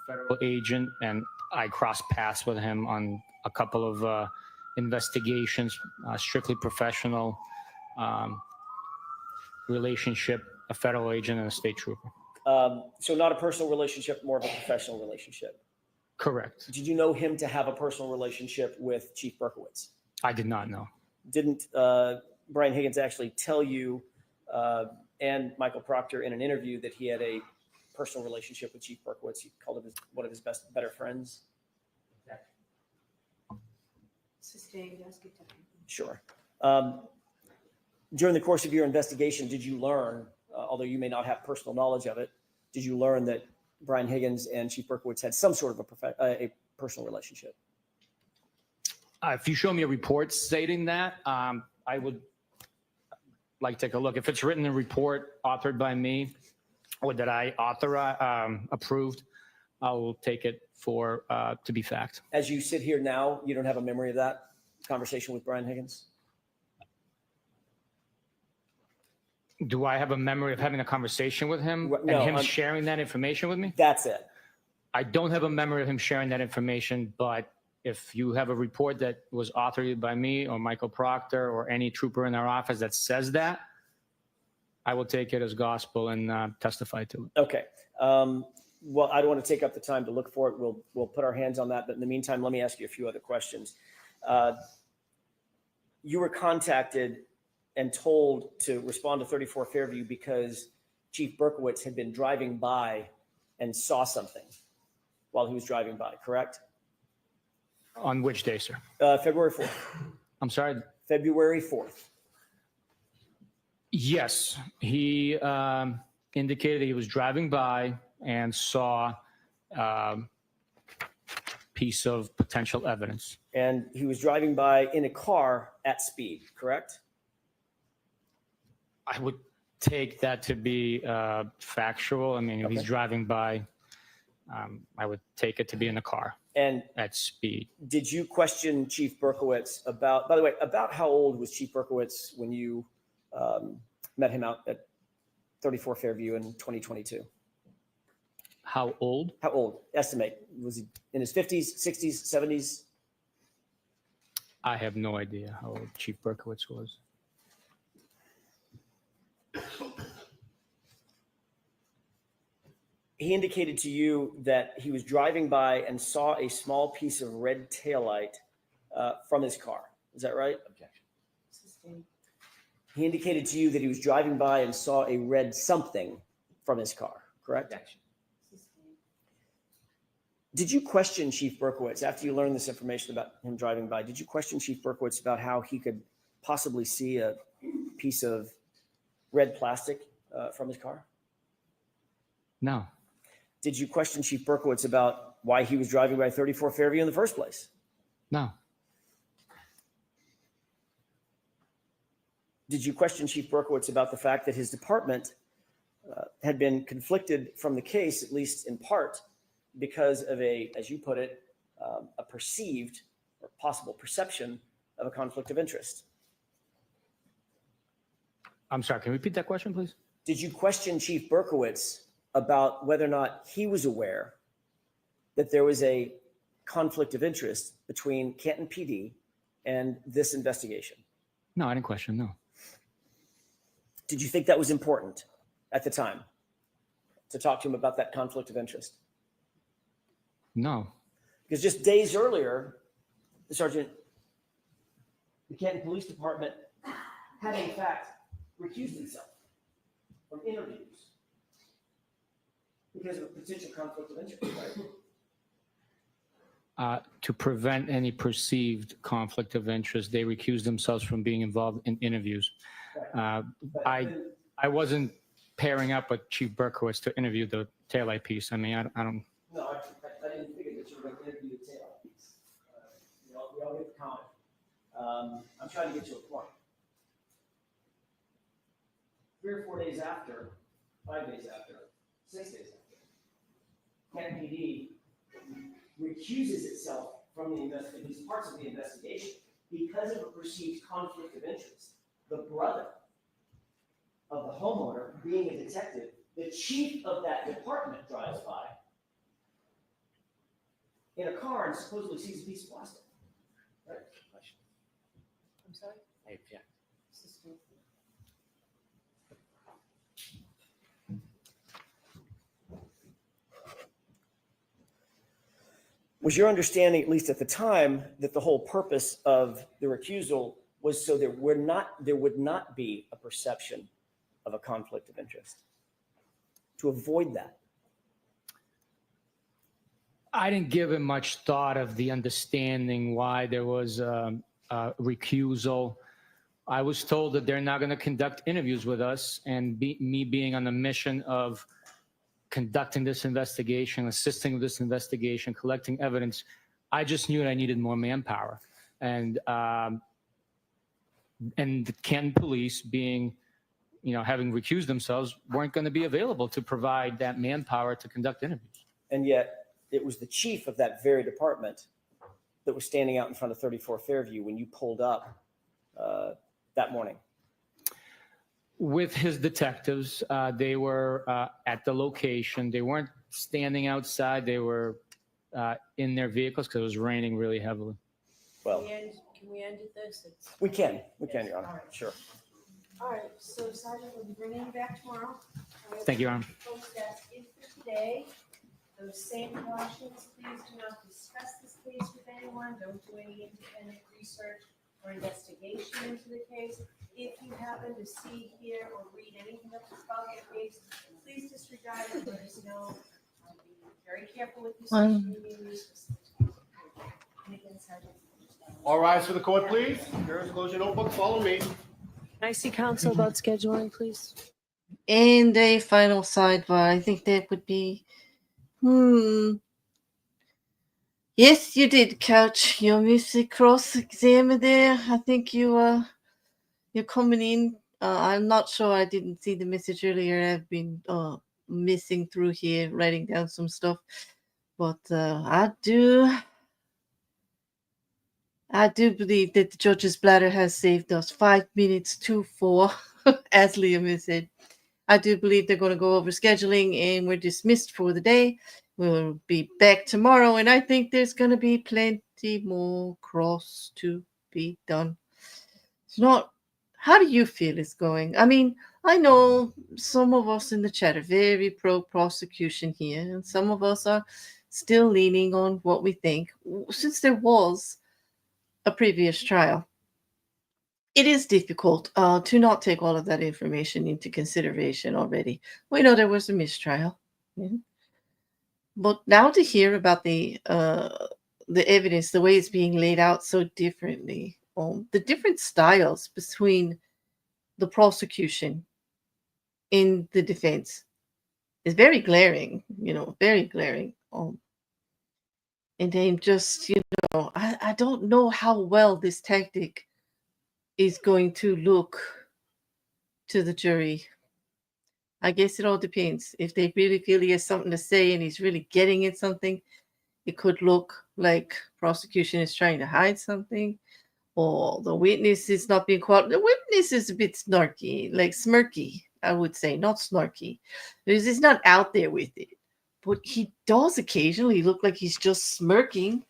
federal agent, and I crossed paths with him on a couple of investigations, strictly professional relationship, a federal agent and a state trooper. So not a personal relationship, more of a professional relationship. Correct. Did you know him to have a personal relationship with Chief Berkowitz? I did not know. Didn't Brian Higgins actually tell you and Michael Proctor in an interview that he had a personal relationship with Chief Berkowitz? He called him one of his better friends. Sustained. Ask it to him. Sure. During the course of your investigation, did you learn, although you may not have personal knowledge of it, did you learn that Brian Higgins and Chief Berkowitz had some sort of a personal relationship? If you show me a report stating that, I would like to take a look. If it's written in a report authored by me or that I approved, I will take it for to be fact. As you sit here now, you don't have a memory of that conversation with Brian Higgins? Do I have a memory of having a conversation with him and him sharing that information with me? That's it. I don't have a memory of him sharing that information, but if you have a report that was authored by me or Michael Proctor or any trooper in our office that says that, I will take it as gospel and testify to it. Okay. Well, I don't want to take up the time to look for it. We'll put our hands on that. But in the meantime, let me ask you a few other questions. You were contacted and told to respond to 34 Fairview because Chief Berkowitz had been driving by and saw something while he was driving by, correct? On which day, sir? February 4th. I'm sorry? February 4th. Yes. He indicated that he was driving by and saw a piece of potential evidence. And he was driving by in a car at speed, correct? I would take that to be factual. I mean, if he's driving by, I would take it to be in a car and at speed. Did you question Chief Berkowitz about, by the way, about how old was Chief Berkowitz when you met him out at 34 Fairview in 2022? How old? How old? Estimate. Was he in his 50s, 60s, 70s? I have no idea how old Chief Berkowitz was. He indicated to you that he was driving by and saw a small piece of red taillight from his car. Is that right? Objection. Sustained. He indicated to you that he was driving by and saw a red something from his car, correct? Objection. Sustained. Did you question Chief Berkowitz after you learned this information about him driving by? Did you question Chief Berkowitz about how he could possibly see a piece of red plastic from his car? No. Did you question Chief Berkowitz about why he was driving by 34 Fairview in the first place? No. Did you question Chief Berkowitz about the fact that his department had been conflicted from the case, at least in part, because of a, as you put it, a perceived or possible perception of a conflict of interest? I'm sorry, can you repeat that question, please? Did you question Chief Berkowitz about whether or not he was aware that there was a conflict of interest between Canton PD and this investigation? No, I didn't question, no. Did you think that was important at the time to talk to him about that conflict of interest? No. Because just days earlier, the Canton Police Department had in fact recused himself from interviews because of a potential conflict of interest, right? To prevent any perceived conflict of interest, they recused themselves from being involved in interviews. I wasn't pairing up with Chief Berkowitz to interview the taillight piece. I mean, I don't. No, I didn't figure that you were going to interview the taillight piece. We all get the comment. I'm trying to get to a point. 3 or 4 days after, 5 days after, 6 days after, Canton PD recuses itself from these parts of the investigation because of a perceived conflict of interest. The brother of the homeowner being a detective, the chief of that department drives by in a car and supposedly sees a piece of plastic. Right? I'm sorry? I object. Was your understanding, at least at the time, that the whole purpose of the recusal was so there would not be a perception of a conflict of interest? To avoid that? I didn't give it much thought of the understanding why there was a recusal. I was told that they're not going to conduct interviews with us, and me being on the mission of conducting this investigation, assisting with this investigation, collecting evidence, I just knew that I needed more manpower. And the Canton police being, having recused themselves, weren't going to be available to provide that manpower to conduct interviews. And yet it was the chief of that very department that was standing out in front of 34 Fairview when you pulled up that morning. With his detectives, they were at the location. They weren't standing outside. They were in their vehicles because it was raining really heavily. Well, Can we end at this? we can, Your Honor. All right. Sure. All right, so Sergeant, we'll be bringing you back tomorrow. Thank you, Your Honor. Folks, that's it for today. Those same cautions, please do not discuss this case with anyone. Don't do any independent research or investigation into the case. If you happen to see, hear, or read anything about the case, please disregard it. Let us know. Be very careful with your social media use. And again, Sergeant. All rise for the court, please. Jurors, close your notebook. Follow me. Can I see counsel about scheduling, please? And a final sidebar. I think that would be. Yes, you did couch your music cross examiner there. I think you're coming in. I'm not sure. I didn't see the message earlier. I've been missing through here, writing down some stuff. But I do believe that the judge's bladder has saved us 5 minutes to 4, as Liam has said. I do believe they're going to go over scheduling and we're dismissed for the day. We'll be back tomorrow, and I think there's going to be plenty more cross to be done. It's not. How do you feel it's going? I mean, I know some of us in the chat are very pro-prosecution here, and some of us are still leaning on what we think, since there was a previous trial. It is difficult to not take all of that information into consideration already. We know there was a mistrial. But now to hear about the evidence, the way it's being laid out so differently, the different styles between the prosecution and the defense is very glaring, very glaring. And then just, I don't know how well this tactic is going to look to the jury. I guess it all depends. If they really feel he has something to say and he's really getting at something, it could look like prosecution is trying to hide something, or the witness is not being qualified. The witness is a bit snarky, like smirky, I would say, not snarky. Because he's not out there with it. But he does occasionally look like he's just smirking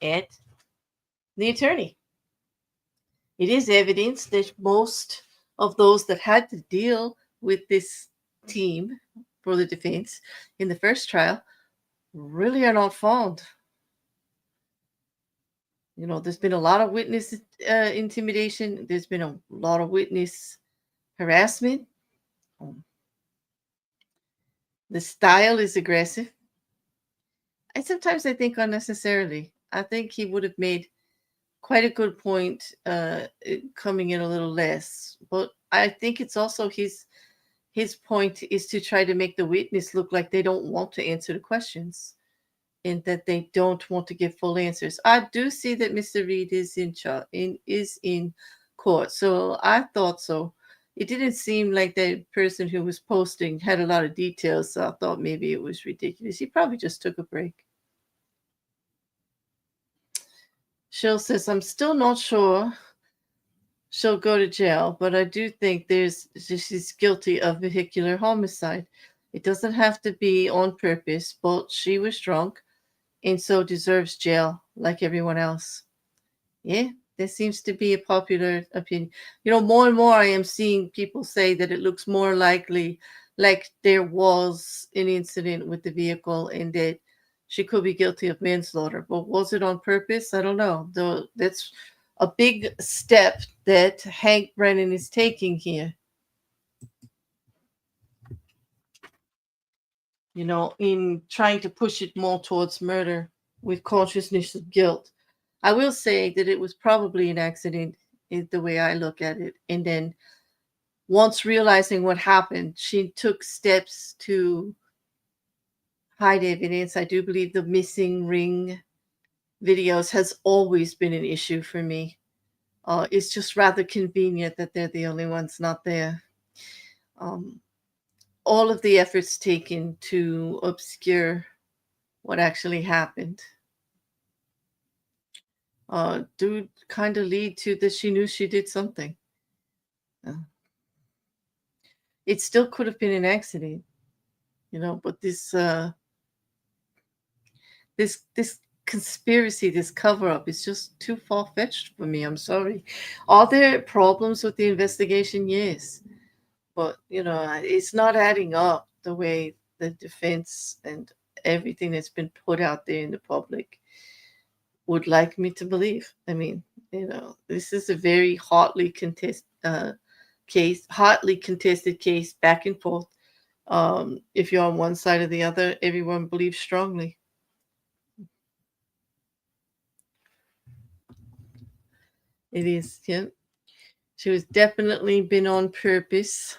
at the attorney. It is evidence that most of those that had to deal with this team for the defense in the first trial really are not fond. There's been a lot of witness intimidation. There's been a lot of witness harassment. The style is aggressive. And sometimes I think unnecessarily. I think he would have made quite a good point coming in a little less. But I think it's also his point is to try to make the witness look like they don't want to answer the questions and that they don't want to give full answers. I do see that Mr. Reed is in court, so I thought so. It didn't seem like the person who was posting had a lot of details, so I thought maybe it was ridiculous. He probably just took a break. Shill says, I'm still not sure she'll go to jail, but I do think she's guilty of vehicular homicide. It doesn't have to be on purpose, but she was drunk and so deserves jail like everyone else. Yeah, there seems to be a popular opinion. More and more I am seeing people say that it looks more likely like there was an incident with the vehicle and that she could be guilty of manslaughter. But was it on purpose? I don't know. Though that's a big step that Hank Brennan is taking here. In trying to push it more towards murder with consciousness of guilt. I will say that it was probably an accident, is the way I look at it. And then once realizing what happened, she took steps to hide evidence. I do believe the missing ring videos has always been an issue for me. It's just rather convenient that they're the only ones not there. All of the efforts taken to obscure what actually happened do kind of lead to that she knew she did something. It still could have been an accident, but this conspiracy, this cover-up is just too far-fetched for me. I'm sorry. Are there problems with the investigation? Yes. But, it's not adding up the way the defense and everything that's been put out there in the public would like me to believe. I mean, this is a very hotly contested case, back and forth. If you're on one side or the other, everyone believes strongly. It is, yeah. She was definitely been on purpose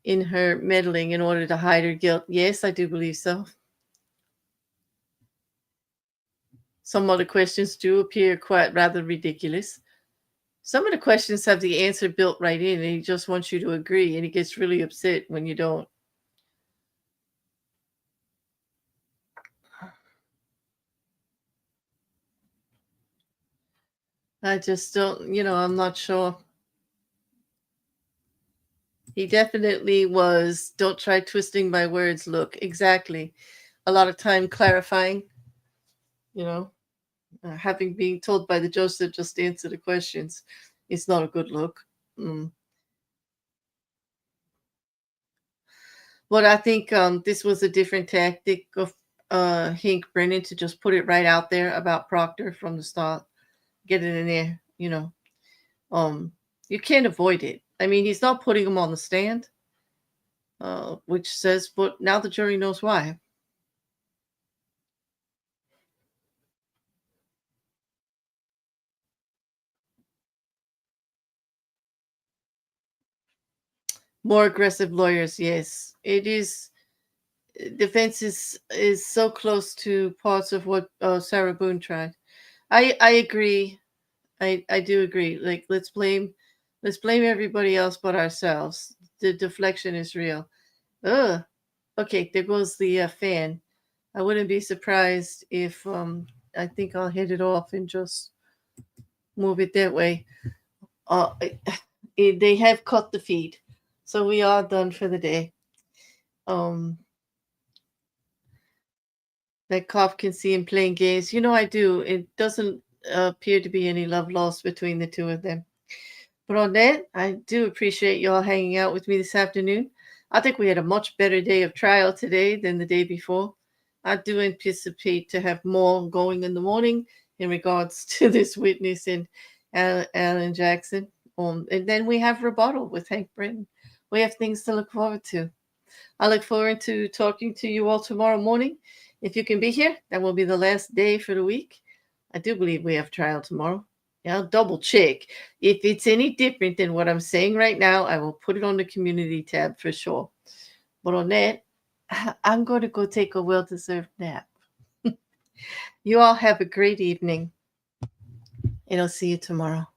in her meddling in order to hide her guilt. Yes, I do believe so. Some other questions do appear quite rather ridiculous. Some of the questions have the answer built right in, and he just wants you to agree, and he gets really upset when you don't. I just don't, I'm not sure. He definitely was, don't try twisting my words. Look, exactly. A lot of time clarifying, having been told by the judge to just answer the questions. It's not a good look. But I think this was a different tactic of Hank Brennan to just put it right out there about Proctor from the start. Get it in there, you can't avoid it. I mean, he's not putting him on the stand, which says, but now the jury knows why. More aggressive lawyers, yes. It is. Defense is so close to parts of what Sarah Boone tried. I agree. I do agree. Like let's blame everybody else but ourselves. The deflection is real. Ugh. Okay, there goes the fan. I wouldn't be surprised if I think I'll hit it off and just move it that way. They have cut the feed, so we are done for the day. That cop can see him playing games. You know, I do. It doesn't appear to be any love lost between the two of them. But on that, I do appreciate y'all hanging out with me this afternoon. I think we had a much better day of trial today than the day before. I do anticipate to have more going in the morning in regards to this witness and Alan Jackson. And then we have rebuttal with Hank Brennan. We have things to look forward to. I look forward to talking to you all tomorrow morning. If you can be here, that will be the last day for the week. I do believe we have trial tomorrow. Yeah, I'll double check. If it's any different than what I'm saying right now, I will put it on the community tab for sure. But on that, I'm going to go take a well-deserved nap. You all have a great evening, and I'll see you tomorrow.